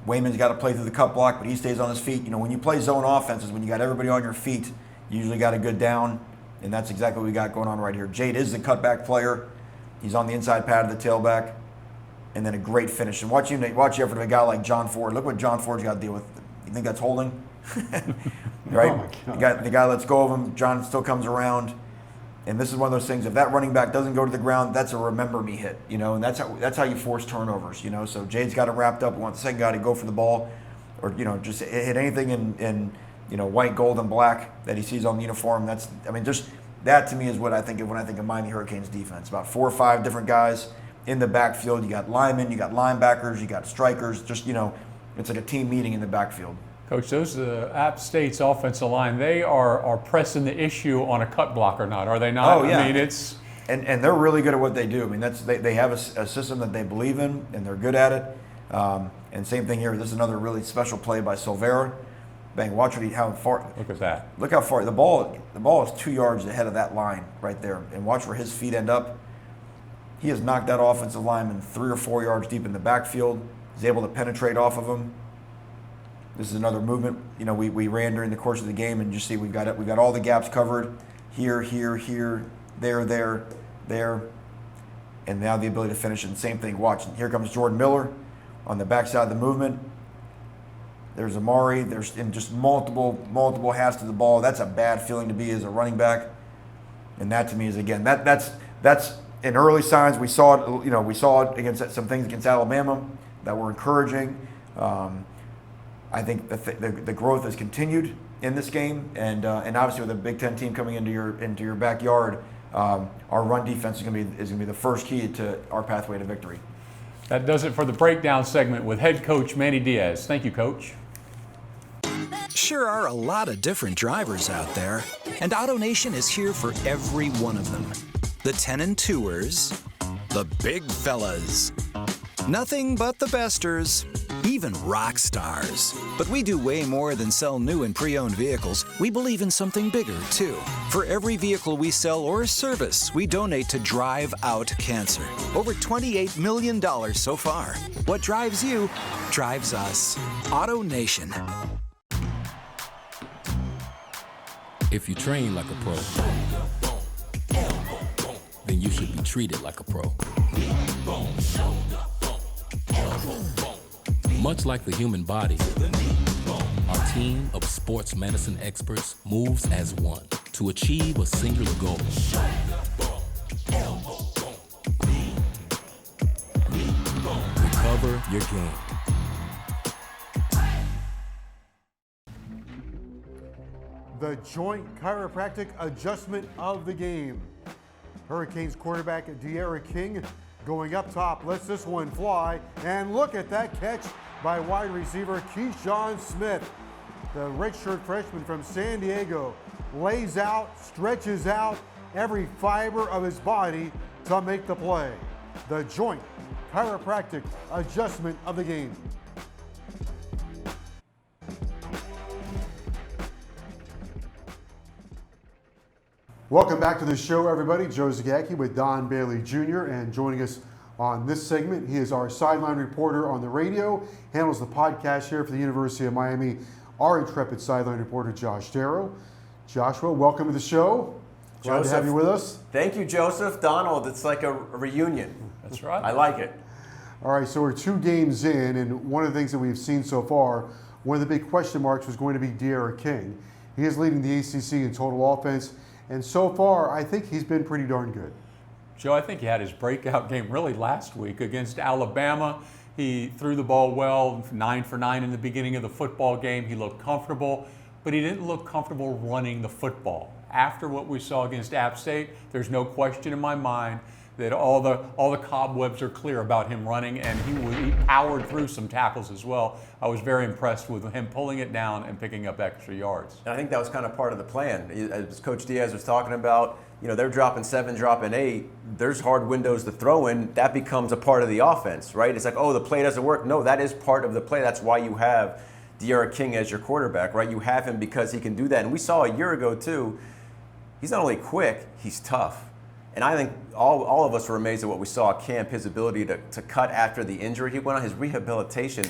Wayman's got to play through the cut block, but he stays on his feet. When you play zone offenses, when you got everybody on your feet, you usually got a good down, and that's exactly what we got going on right here. Jade is the cutback player. He's on the inside pad of the tailback, and then a great finish. And watch the effort of a guy like John Ford. Look what John Ford's got to deal with. You think that's holding? Right? Oh the guy lets go of him. John still comes around. And this is one of those things, if that running back doesn't go to the ground, that's a remember me hit, and that's how you force turnovers, So Jade's got him wrapped up. We want the second guy to go for the ball or, just hit anything in white, gold, and black that he sees on the uniform. That to me is what I think of when I think of Miami Hurricanes defense. About 4 or 5 different guys in the backfield. You got linemen, you got linebackers, you got strikers. It's like a team meeting in the backfield. Coach, those App State's offensive line, they are pressing the issue on a cut block or not, are they not? Oh, yeah. I mean, it's... And they're really good at what they do. I mean, they have a system that they believe in, and they're good at it. And same thing here. This is another really special play by Silvera. Bang, watch how far. Look at that. Look how far. The ball is 2 yards ahead of that line right there. And watch where his feet end up. He has knocked that offensive lineman 3 or 4 yards deep in the backfield. He's able to penetrate off of him. This is another movement, we ran during the course of the game, and you see we've got all the gaps covered here, here, here, there, and now the ability to finish. And same thing, watch. Here comes Jordan Miller on the backside of the movement. There's Amari. There's just multiple hats to the ball. That's a bad feeling to be as a running back. And that to me is, again, that's in early signs. We saw it, against some things against Alabama that were encouraging. I think the growth has continued in this game, and obviously with a Big Ten team coming into your backyard, our run defense is going to be the first key to our pathway to victory. That does it for the breakdown segment with head coach Manny Diaz. Thank you, Coach. Sure are a lot of different drivers out there, and AutoNation is here for every one of them. The 10 and 2ers, the big fellas, nothing but the besters, even rock stars. But we do way more than sell new and pre-owned vehicles. We believe in something bigger, too. For every vehicle we sell or service, we donate to Drive Out Cancer. Over $28 million so far. What drives you, drives us. AutoNation. If you train like a pro, then you should be treated like a pro. Much like the human body, our team of sports medicine experts moves as one to achieve a singular goal. Recover your game. The joint chiropractic adjustment of the game. Hurricanes quarterback De'Ara King going up top, lets this one fly, and look at that catch by wide receiver Keyshawn Smith. The redshirt freshman from San Diego lays out, stretches out every fiber of his body to make the play. The joint chiropractic adjustment of the game. Welcome back to the show, everybody. Joe Zagacki with Don Bailey Jr. and joining us on this segment, he is our sideline reporter on the radio, handles the podcast here for the University of Miami, our intrepid sideline reporter, Josh Darrow. Joshua, welcome to the show. Glad to have you with us. Thank you, Joseph. Donald, it's like a reunion. That's right. I like it. All right, so we're 2 games in, and one of the things that we've seen so far, one of the big question marks was going to be De'Ara King. He is leading the ACC in total offense, and so far, I think he's been pretty darn good. Joe, I think he had his breakout game really last week against Alabama. He threw the ball well, 9 for 9 in the beginning of the football game. He looked comfortable, but he didn't look comfortable running the football. After what we saw against App State, there's no question in my mind that all the cobwebs are clear about him running, and he powered through some tackles as well. I was very impressed with him pulling it down and picking up extra yards. And I think that was kind of part of the plan. As Coach Diaz was talking about, they're dropping 7, dropping 8. There's hard windows to throw in. That becomes a part of the offense, right? It's like, oh, the play doesn't work. No, that is part of the play. That's why you have De'Ara King as your quarterback, right? You have him because he can do that. And we saw a year ago, too, he's not only quick, he's tough. And I think all of us were amazed at what we saw at camp, his ability to cut after the injury he went on. His rehabilitation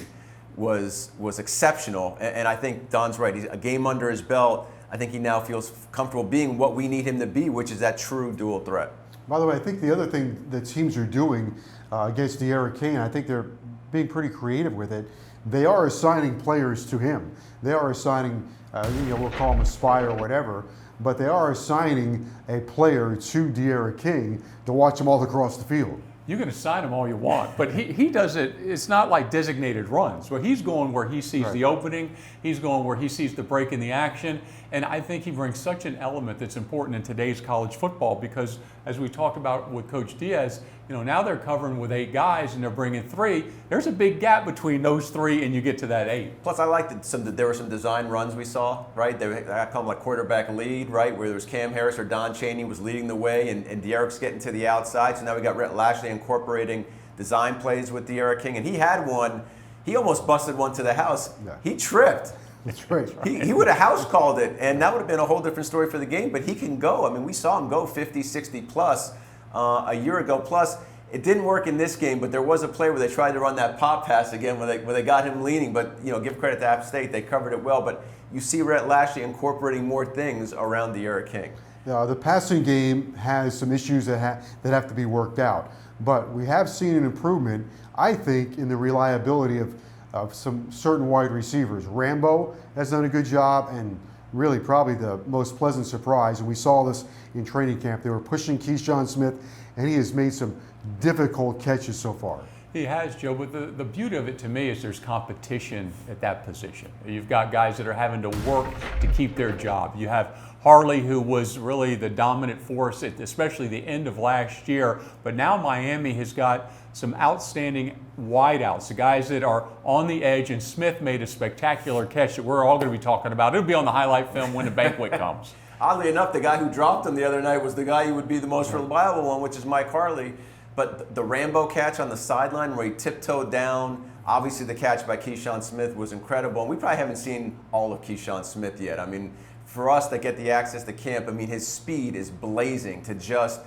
was exceptional. And I think Don's right. He's a game under his belt. I think he now feels comfortable being what we need him to be, which is that true dual threat. By the way, I think the other thing that teams are doing against De'Ara King, I think they're being pretty creative with it. They are assigning players to him. They are assigning, we'll call him a spy or whatever, but they are assigning a player to De'Ara King to watch him all across the field. You can assign him all you want, but he does it. It's not like designated runs. But he's going where he sees the opening. He's going where he sees the break in the action. And I think he brings such an element that's important in today's college football because, as we talked about with Coach Diaz, now they're covering with 8 guys and they're bringing 3. There's a big gap between those 3 and you get to that 8. Plus, I liked there were some design runs we saw, right? I call them like quarterback lead, right? Where there was Cam Harris or Don Chaney was leading the way and De'Ara's getting to the outside. So now we got Rhett Lashley incorporating design plays with De'Ara King. And he had one, he almost busted one to the house. Yeah. He tripped. That's right. He would have house called it, and that would have been a whole different story for the game, but he can go. I mean, we saw him go 50, 60 plus a year ago. Plus, it didn't work in this game, but there was a play where they tried to run that pop pass again where they got him leaning, but give credit to App State, they covered it well. But you see Rhett Lashley incorporating more things around De'Ara King. The passing game has some issues that have to be worked out, but we have seen an improvement, I think, in the reliability of some certain wide receivers. Rambo has done a good job, and really probably the most pleasant surprise, and we saw this in training camp. They were pushing Keyshawn Smith, and he has made some difficult catches so far. He has, Joe, but the beauty of it to me is there's competition at that position. You've got guys that are having to work to keep their job. You have Harley, who was really the dominant force at especially the end of last year, but now Miami has got some outstanding wideouts, the guys that are on the edge, and Smith made a spectacular catch that we're all going to be talking about. It'll be on the highlight film when the banquet comes. Oddly enough, the guy who dropped him the other night was the guy who would be the most reliable one, which is Mike Harley. But the Rambo catch on the sideline where he tiptoed down, obviously the catch by Keyshawn Smith was incredible. And we probably haven't seen all of Keyshawn Smith yet. I mean, for us that get the access to camp, I mean, his speed is blazing to just,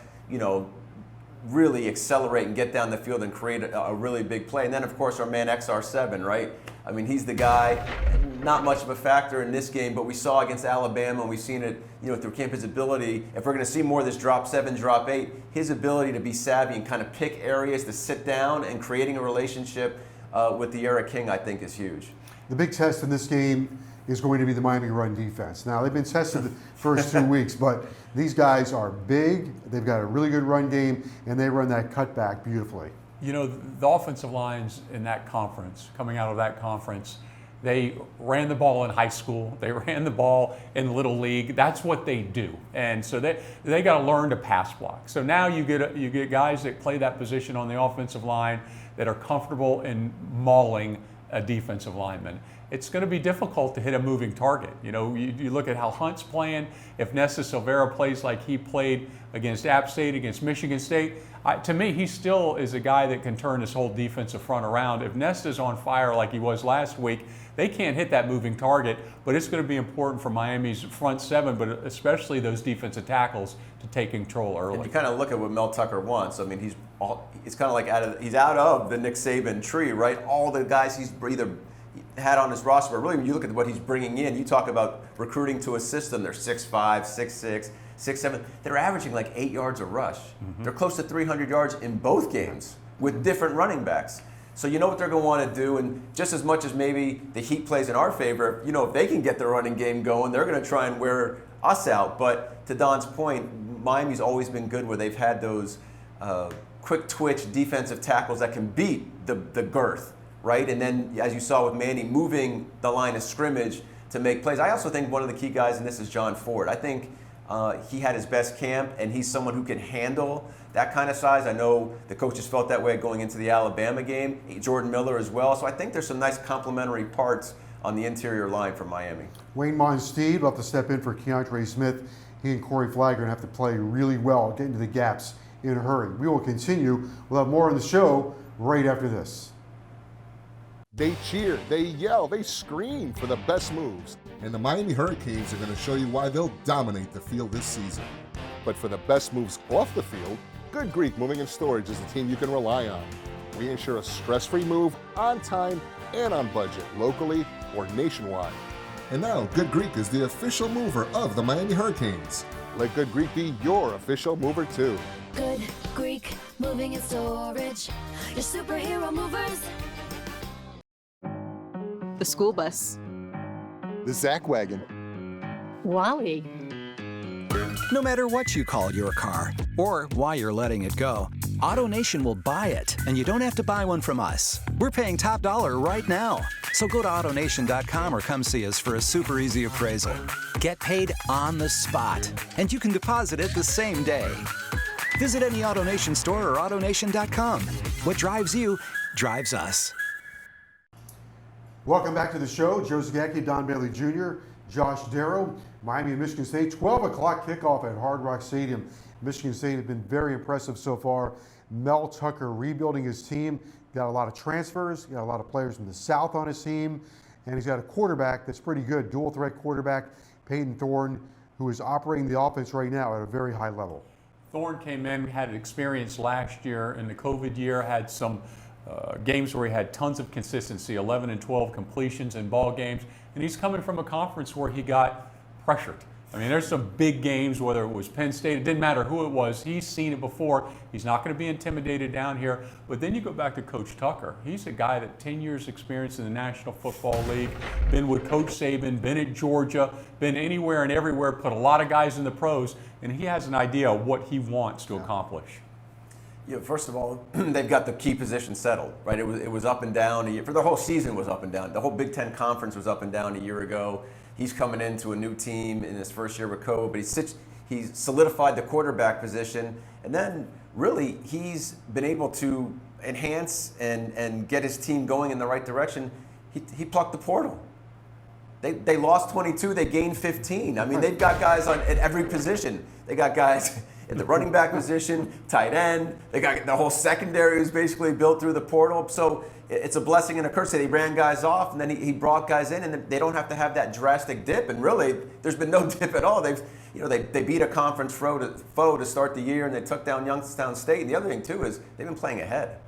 really accelerate and get down the field and create a really big play. And then, of course, our man XR7, right? I mean, he's the guy, not much of a factor in this game, but we saw against Alabama, and we've seen it, through camp, his ability, if we're going to see more of this drop 7, drop 8, his ability to be savvy and kind of pick areas to sit down and creating a relationship with the Eric King, I think, is huge. The big test in this game is going to be the Miami run defense. Now, they've been tested the first 2 weeks, but these guys are big, they've got a really good run game, and they run that cutback beautifully. The offensive lines in that conference, coming out of that conference, they ran the ball in high school, they ran the ball in Little League. That's what they do. And so they got to learn to pass block. So now you get guys that play that position on the offensive line that are comfortable in mauling a defensive lineman. It's going to be difficult to hit a moving target. You look at how Hunt's playing. If Nesta Silvera plays like he played against App State, against Michigan State, to me, he still is a guy that can turn this whole defensive front around. If Nesta's on fire like he was last week, they can't hit that moving target, but it's going to be important for Miami's front seven, but especially those defensive tackles to take control early. And you kind of look at what Mel Tucker wants. I mean, it's kind of like he's out of the Nick Saban tree, right? All the guys he's either had on his roster, but really when you look at what he's bringing in, you talk about recruiting to a system. They're 6'5", 6'6", 6'7". They're averaging like 8 yards a rush. Mm-hmm. They're close to 300 yards in both games with different running backs. So you know what they're going to want to do, and just as much as maybe the Heat plays in our favor, if they can get the running game going, they're going to try and wear us out. But to Don's point, Miami's always been good where they've had those quick twitch defensive tackles that can beat the girth. Right, and then as you saw with Manny moving the line of scrimmage to make plays. I also think one of the key guys in this is John Ford. I think he had his best camp, and he's someone who can handle that kind of size. I know the coaches felt that way going into the Alabama game. Jordan Miller as well. So I think there's some nice complementary parts on the interior line for Miami. Wayne Monsteed will have to step in for Keontre Smith. He and Corey Flagler have to play really well, get into the gaps in a hurry. We will continue. We'll have more on the show right after this. They cheer, they yell, they scream for the best moves. And the Miami Hurricanes are going to show you why they'll dominate the field this season. But for the best moves off the field, Good Greek Moving and Storage is the team you can rely on. We ensure a stress-free move on time and on budget, locally or nationwide. And now, Good Greek is the official mover of the Miami Hurricanes. Let Good Greek be your official mover too. Good Greek Moving and Storage, your superhero movers. The school bus. The Zach Wagon. Wowie. No matter what you call your car or why you're letting it go, AutoNation will buy it, and you don't have to buy one from us. We're paying top dollar right now. So go to AutoNation.com or come see us for a super easy appraisal. Get paid on the spot, and you can deposit it the same day. Visit any AutoNation store or AutoNation.com. What drives you, drives us. Welcome back to the show. Joe Zagacki, Don Bailey Jr., Josh Darrow, Miami and Michigan State. 12 o'clock kickoff at Hard Rock Stadium. Michigan State has been very impressive so far. Mel Tucker rebuilding his team. Got a lot of transfers. Got a lot of players from the South on his team. And he's got a quarterback that's pretty good. Dual threat quarterback, Peyton Thorne, who is operating the offense right now at a very high level. Thorne came in, had experience last year in the COVID year, had some games where he had tons of consistency, 11 and 12 completions in ball games, and he's coming from a conference where he got pressured. I mean, there's some big games, whether it was Penn State, it didn't matter who it was, he's seen it before. He's not going to be intimidated down here. But then you go back to Coach Tucker. He's a guy that 10 years experience in the National Football League, been with Coach Saban, been at Georgia, been anywhere and everywhere, put a lot of guys in the pros, and he has an idea of what he wants to accomplish. First of all, they've got the key position settled, right? It was up and down. For the whole season was up and down. The whole Big Ten Conference was up and down a year ago. He's coming into a new team in his first year with COVID, but he's solidified the quarterback position. And then really he's been able to enhance and get his team going in the right direction. He plucked the portal. They lost 22, they gained 15. I mean, they've got guys at every position. They got guys in the running back position, tight end. They got the whole secondary is basically built through the portal. So it's a blessing and a curse that he ran guys off, and then he brought guys in, and they don't have to have that drastic dip. And really, there's been no dip at all. They beat a conference foe to start the year, and they took down Youngstown State. And the other thing too is they've been playing ahead.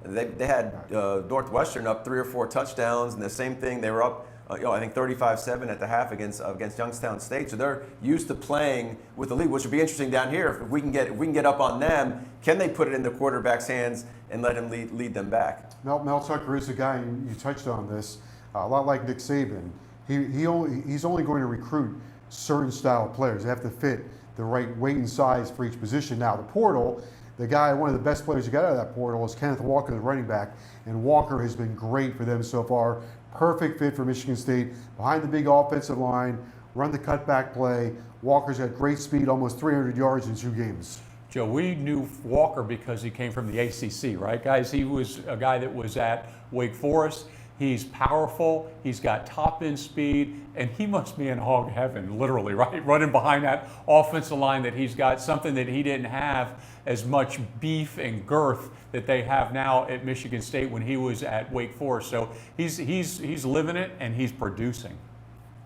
They had Northwestern up 3 or 4 touchdowns, and the same thing. They were up, I think 35-7 at the half against Youngstown State. So they're used to playing with the lead, which would be interesting down here. If we can get up on them, can they put it in the quarterback's hands and let him lead them back? Mel Tucker is a guy, you touched on this, a lot like Nick Saban. He's only going to recruit certain style of players. They have to fit the right weight and size for each position. Now the portal, one of the best players you got out of that portal is Kenneth Walker, the running back, and Walker has been great for them so far. Perfect fit for Michigan State, behind the big offensive line, run the cutback play. Walker's got great speed, almost 300 yards in 2 games. Joe, we knew Walker because he came from the ACC, right, guys? He was a guy that was at Wake Forest. He's powerful, he's got top end speed, and he must be in hog heaven, literally, right? Running behind that offensive line that he's got, something that he didn't have as much beef and girth that they have now at Michigan State when he was at Wake Forest. So he's living it and he's producing.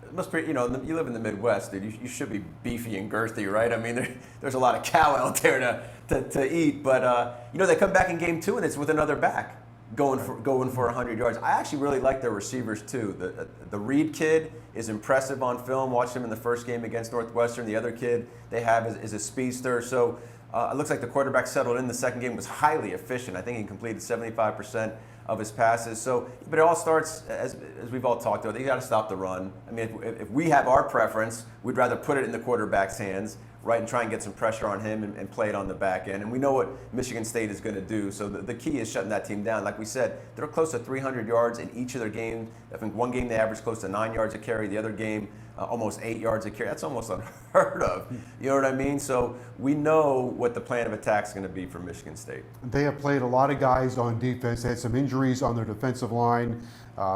It must be, you live in the Midwest, dude. You should be beefy and girthy, right? I mean, there's a lot of cow out there to eat, but they come back in game 2 and it's with another back. Going for 100 yards. I actually really like their receivers too. The Reed kid is impressive on film. Watched him in the first game against Northwestern. The other kid they have is a speedster. So it looks like the quarterback settled in the second game, was highly efficient. I think he completed 75% of his passes. So, but it all starts, as we've all talked about, you got to stop the run. I mean, if we have our preference, we'd rather put it in the quarterback's hands, right, and try and get some pressure on him and play it on the back end. And we know what Michigan State is going to do. So the key is shutting that team down. Like we said, they're close to 300 yards in each of their games. I think one game they averaged close to 9 yards a carry. The other game, almost 8 yards a carry. That's almost unheard of. You know what I mean? So we know what the plan of attack is going to be for Michigan State. They have played a lot of guys on defense. They had some injuries on their defensive line.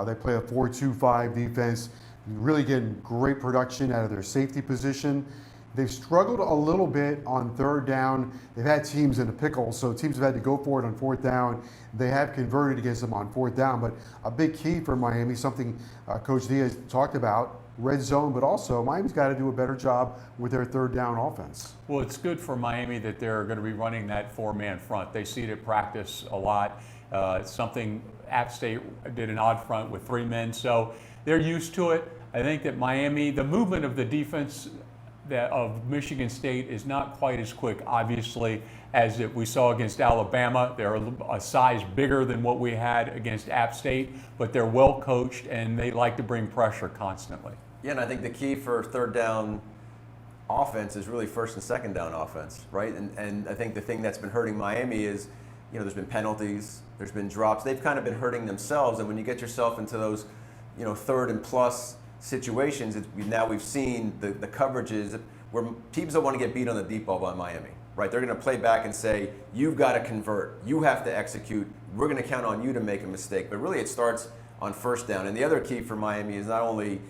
They play a 4-2-5 defense. Really getting great production out of their safety position. They've struggled a little bit on 3rd down. They've had teams in a pickle, so teams have had to go for it on 4th down. They have converted against them on 4th down, but a big key for Miami, something Coach Diaz talked about, red zone, but also Miami's got to do a better job with their 3rd down offense. Well, it's good for Miami that they're going to be running that 4-man front. They see it at practice a lot. It's something App State did an odd front with 3 men, so they're used to it. I think that Miami, the movement of the defense of Michigan State is not quite as quick, obviously, as we saw against Alabama. They're a size bigger than what we had against App State, but they're well coached and they like to bring pressure constantly. Yeah, and I think the key for 3rd down offense is really 1st and 2nd down offense, right? And I think the thing that's been hurting Miami is, there's been penalties, there's been drops. They've kind of been hurting themselves, and when you get yourself into those, 3rd and plus situations, now we've seen the coverages where teams don't want to get beat on the deep ball by Miami, right? They're going to play back and say, you've got to convert, you have to execute, we're going to count on you to make a mistake. But really it starts on 1st down. And the other key for Miami is not only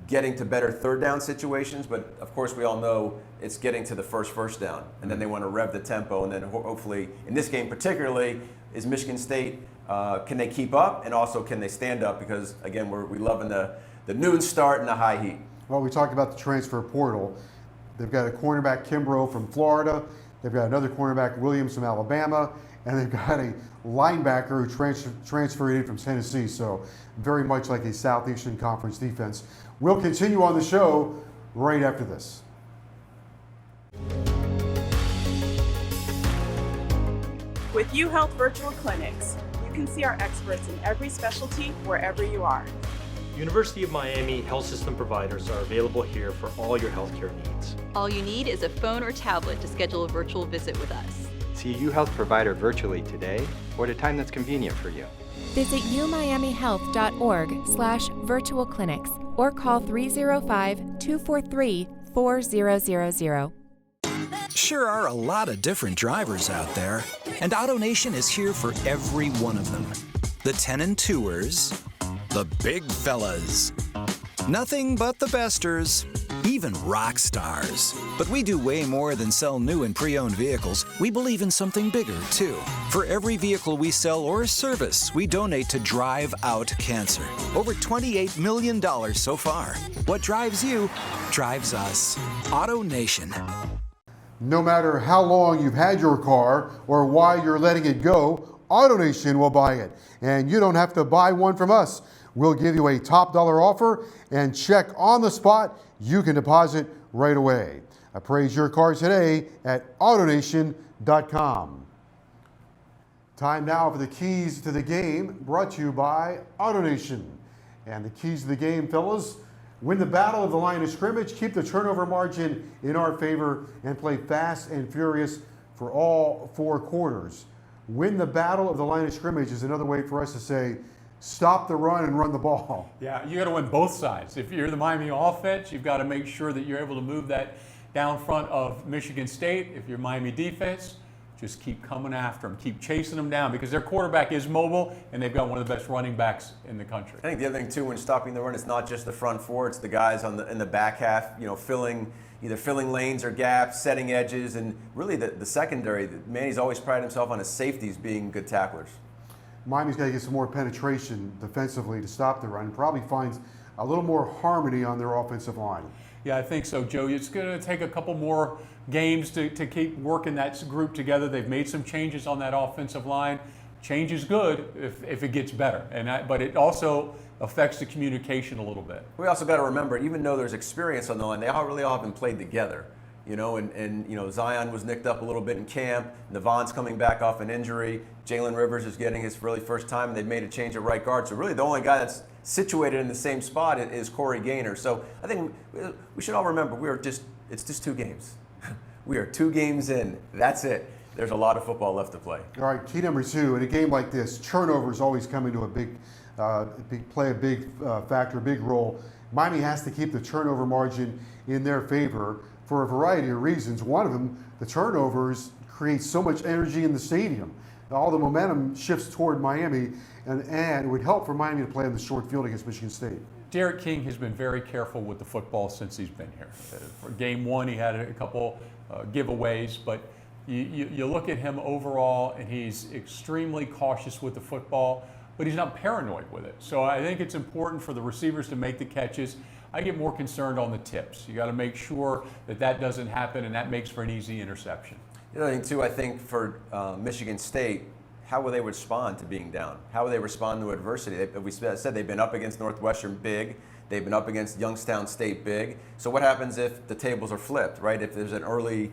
getting to better 3rd down situations, but of course we all know it's getting to the first down. And then they want to rev the tempo, and then hopefully, in this game particularly, is Michigan State, can they keep up, and also can they stand up? Because again, we're loving the noon start and the high heat. Well, we talked about the transfer portal. They've got a cornerback, Kimbrough, from Florida. They've got another cornerback, Williams, from Alabama. And they've got a linebacker who transferred in from Tennessee. So very much like a Southeastern Conference defense. We'll continue on the show right after this. With Uhealth virtual clinics, you can see our experts in every specialty wherever you are. University of Miami health system providers are available here for all your healthcare needs. All you need is a phone or tablet to schedule a virtual visit with us. See a Uhealth provider virtually today or at a time that's convenient for you. Visit umiamihealth.org/virtual clinics or call 305-243-4000. Sure are a lot of different drivers out there, and AutoNation is here for every one of them. The 10 and 2ers, the big fellas, nothing but the besters, even rock stars. But we do way more than sell new and pre-owned vehicles. We believe in something bigger, too. For every vehicle we sell or service, we donate to Drive Out Cancer. Over $28 million so far. What drives you, drives us. AutoNation. No matter how long you've had your car or why you're letting it go, AutoNation will buy it. And you don't have to buy one from us. We'll give you a top dollar offer and check on the spot. You can deposit right away. Appraise your car today at AutoNation.com. Time now for the keys to the game, brought to you by AutoNation. And the keys to the game, fellas: win the battle of the line of scrimmage, keep the turnover margin in our favor, and play fast and furious for all 4 quarters. Win the battle of the line of scrimmage is another way for us to say, stop the run and run the ball. Yeah, you got to win both sides. If you're the Miami offense, you've got to make sure that you're able to move that down front of Michigan State. If you're Miami defense, just keep coming after them, keep chasing them down, because their quarterback is mobile and they've got one of the best running backs in the country. I think the other thing too, when stopping the run, it's not just the front 4; it's the guys in the back half. Either filling lanes or gaps, setting edges, and really the secondary. Manny's always prided himself on his safeties being good tacklers. Miami's got to get some more penetration defensively to stop the run. Probably finds a little more harmony on their offensive line. Yeah, I think so, Joe. It's going to take a couple more games to keep working that group together. They've made some changes on that offensive line. Change is good if it gets better, but it also affects the communication a little bit. We also got to remember, even though there's experience on the line, they really all haven't played together. Zion was nicked up a little bit in camp. Navon's coming back off an injury. Jalen Rivers is getting his really first time, and they've made a change at right guard. So really the only guy that's situated in the same spot is Corey Gaynor. So I think we should all remember it's just 2 games. We are 2 games in. That's it. There's a lot of football left to play. All right, key number 2, in a game like this, turnovers always come into a big factor, a big role. Miami has to keep the turnover margin in their favor for a variety of reasons. One of them, the turnovers create so much energy in the stadium. All the momentum shifts toward Miami, and it would help for Miami to play on the short field against Michigan State. Derek King has been very careful with the football since he's been here. For game 1, he had a couple giveaways, but you look at him overall, and he's extremely cautious with the football, but he's not paranoid with it. So I think it's important for the receivers to make the catches. I get more concerned on the tips. You got to make sure that doesn't happen, and that makes for an easy interception. The other thing too, I think for Michigan State, how will they respond to being down? How will they respond to adversity? We said they've been up against Northwestern big. They've been up against Youngstown State big. So what happens if the tables are flipped, right? If there's an early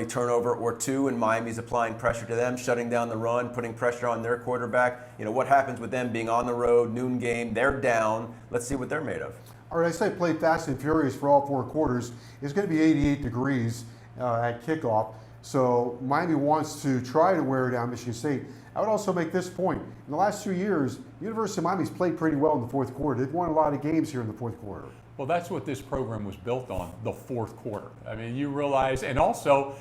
turnover or 2 and Miami's applying pressure to them, shutting down the run, putting pressure on their quarterback, what happens with them being on the road, noon game, they're down. Let's see what they're made of. All right, I say play fast and furious for all 4 quarters. It's going to be 88 degrees at kickoff. So Miami wants to try to wear down Michigan State. I would also make this point. In the last 2 years, University of Miami's played pretty well in the 4th quarter. They've won a lot of games here in the 4th quarter. Well, that's what this program was built on, the 4th quarter. I mean, you realize, and also,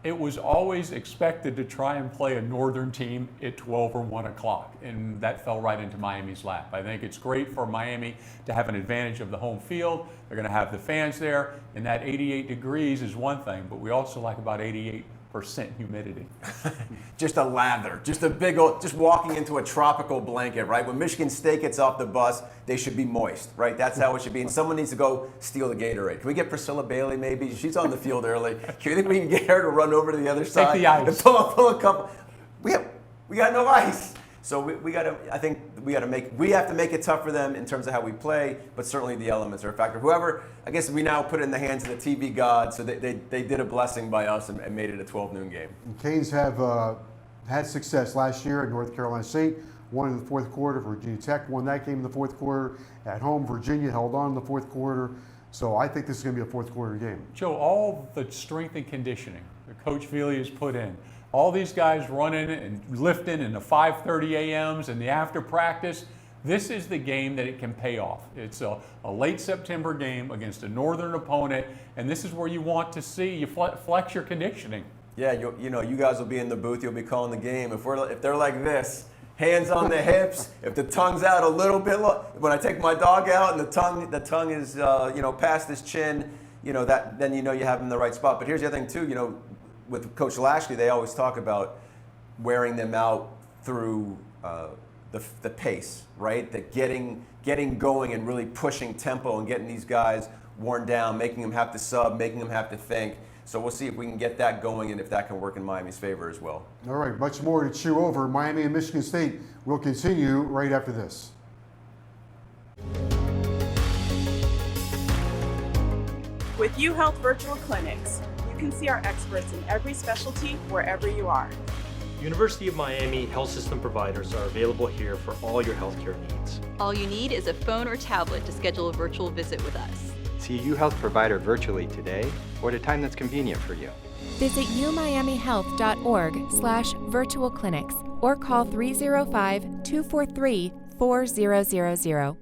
it was always expected to try and play a Northern team at 12 or 1 o'clock, and that fell right into Miami's lap. I think it's great for Miami to have an advantage of the home field. They're going to have the fans there, and that 88 degrees is one thing, but we also like about 88% humidity. Just a lather, just a big old, just walking into a tropical blanket, right? When Michigan State gets off the bus, they should be moist, right? That's how it should be. And someone needs to go steal the Gatorade. Can we get Priscilla Bailey maybe? She's on the field early. Do you think we can get her to run over to the other side? Take the ice. And pull a couple. We got no ice. So we got to. I think we have to make it tough for them in terms of how we play, but certainly the elements are a factor. Whoever, I guess we now put it in the hands of the TV gods, so they did a blessing by us and made it a 12 noon game. And Canes have had success last year at North Carolina State. Won in the 4th quarter. Virginia Tech won that game in the 4th quarter. At home, Virginia held on in the 4th quarter. So I think this is going to be a 4th quarter game. Joe, all the strength and conditioning that Coach Feely has put in, All these guys running and lifting in the 5:30 a.m.s and the after practice. This is the game that it can pay off. It's a late September game against a northern opponent, and this is where you want to see you flex your conditioning. Yeah, you know, you guys will be in the booth. You'll be calling the game. If they're like this, hands on the hips. If the tongue's out a little bit, when I take my dog out and the tongue is past his chin, then you have him in the right spot. But here's the other thing too. With Coach Lashley, they always talk about wearing them out through the pace, right? That getting going and really pushing tempo and getting these guys worn down, making them have to sub, making them have to think. So we'll see if we can get that going and if that can work in Miami's favor as well. All right, much more to chew over. Miami and Michigan State will continue right after this. With Uhealth virtual clinics, you can see our experts in every specialty wherever you are. University of Miami health system providers are available here for all your healthcare needs. All you need is a phone or tablet to schedule a virtual visit with us. See a Uhealth provider virtually today or at a time that's convenient for you. Visit umiamihealth.org/virtual clinics or call 305-243-4000.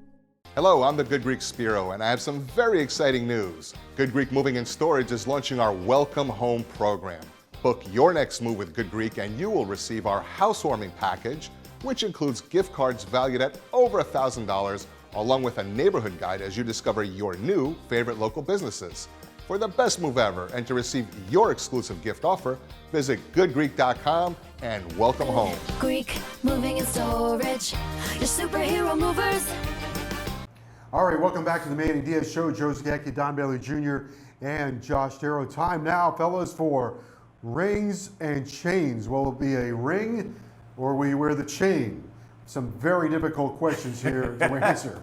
Hello, I'm the Good Greek Spiro, and I have some very exciting news. Good Greek Moving and Storage is launching our Welcome Home program. Book your next move with Good Greek and you will receive our housewarming package, which includes gift cards valued at over $1,000, along with a neighborhood guide as you discover your new favorite local businesses. For the best move ever and to receive your exclusive gift offer, visit goodgreek.com and welcome home. Greek Moving and Storage, your superhero movers. All right, welcome back to the Manny Diaz Show. Joe Zagacki, Don Bailey Jr., and Josh Darrow. Time now, fellas, for rings and chains. Will it be a ring or will you wear the chain? Some very difficult questions here to answer.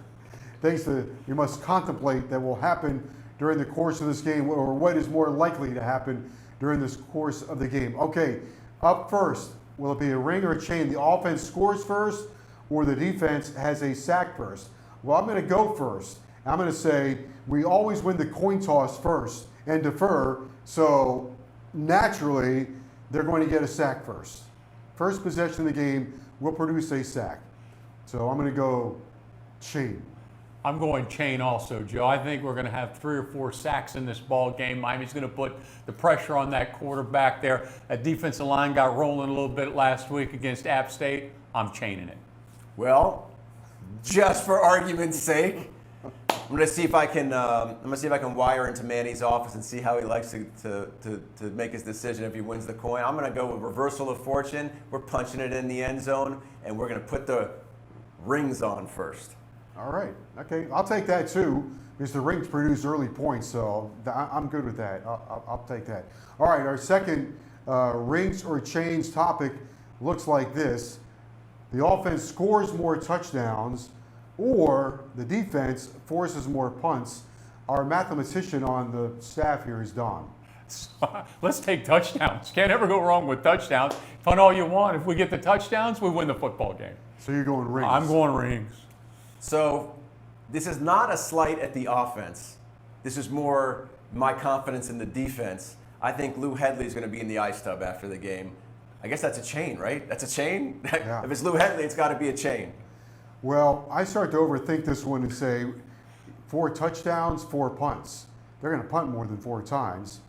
Things that you must contemplate that will happen during the course of this game, or what is more likely to happen during this course of the game. Okay, up first, will it be a ring or a chain? The offense scores first or the defense has a sack first? Well, I'm going to go first. I'm going to say we always win the coin toss first and defer, so naturally they're going to get a sack first. First possession of the game will produce a sack. So I'm going to go chain. I'm going chain also, Joe. I think we're going to have 3 or 4 sacks in this ball game. Miami's going to put the pressure on that quarterback there. That defensive line got rolling a little bit last week against App State. I'm chaining it. Well, just for argument's sake, I'm going to see if I can wire into Manny's office and see how he likes to make his decision if he wins the coin. I'm going to go with reversal of fortune. We're punching it in the end zone, and we're going to put the rings on first. All right. Okay. I'll take that too, because the rings produce early points, so I'm good with that. I'll take that. All right. Our second rings or chains topic looks like this. The offense scores more touchdowns or the defense forces more punts. Our mathematician on the staff here is Don. Let's take touchdowns. Can't ever go wrong with touchdowns. Punt all you want. If we get the touchdowns, we win the football game. So you're going rings? I'm going rings. So this is not a slight at the offense. This is more my confidence in the defense. I think Lou Hedley is going to be in the ice tub after the game. I guess that's a chain, right? That's a chain? Yeah. If it's Lou Hedley, it's got to be a chain. Well, I start to overthink this one and say 4 touchdowns, 4 punts. They're going to punt more than 4 times.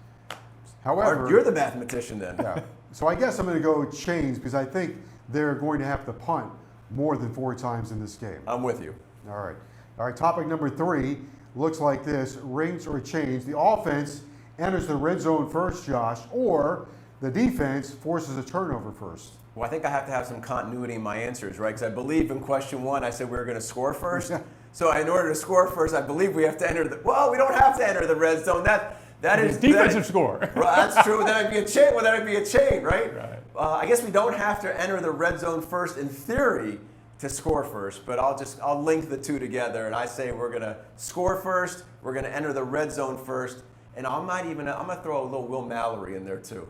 However, you're the mathematician then. Yeah. So I guess I'm going to go chains because I think they're going to have to punt more than 4 times in this game. I'm with you. All right. All right, topic number 3 looks like this, rings or chains. The offense enters the red zone first, Josh, or the defense forces a turnover first. Well, I think I have to have some continuity in my answers, right? Because I believe in question 1, I said we were going to score first. So in order to score first, I believe we have to enter well, we don't have to enter the red zone. That is defensive score. Right, that's true. That would be a chain. Well, that would be a chain, right? Right. I guess we don't have to enter the red zone first in theory to score first, but I'll link the two together, and I say we're going to score first, we're going to enter the red zone first, and I'm going to throw a little Will Mallory in there too.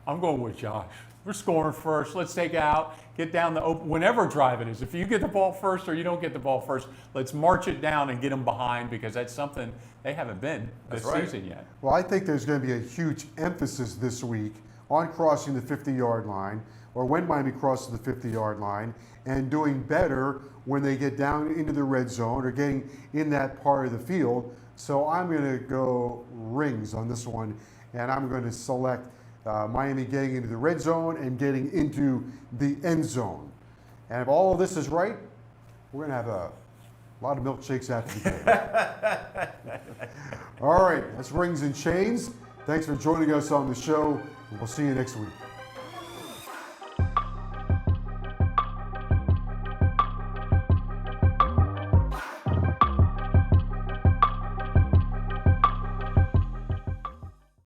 I'm going with Josh. We're scoring first. Let's take out, get down the open, whenever drive it is. If you get the ball first or you don't get the ball first, let's march it down and get them behind because that's something they haven't been this season yet. Well, I think there's going to be a huge emphasis this week on crossing the 50-yard line, or when Miami crosses the 50-yard line, and doing better when they get down into the red zone or getting in that part of the field. So I'm going to go rings on this one, and I'm going to select Miami getting into the red zone and getting into the end zone. And if all of this is right, we're going to have a lot of milkshakes after the game. All right, that's Rings and Chains. Thanks for joining us on the show. We'll see you next week.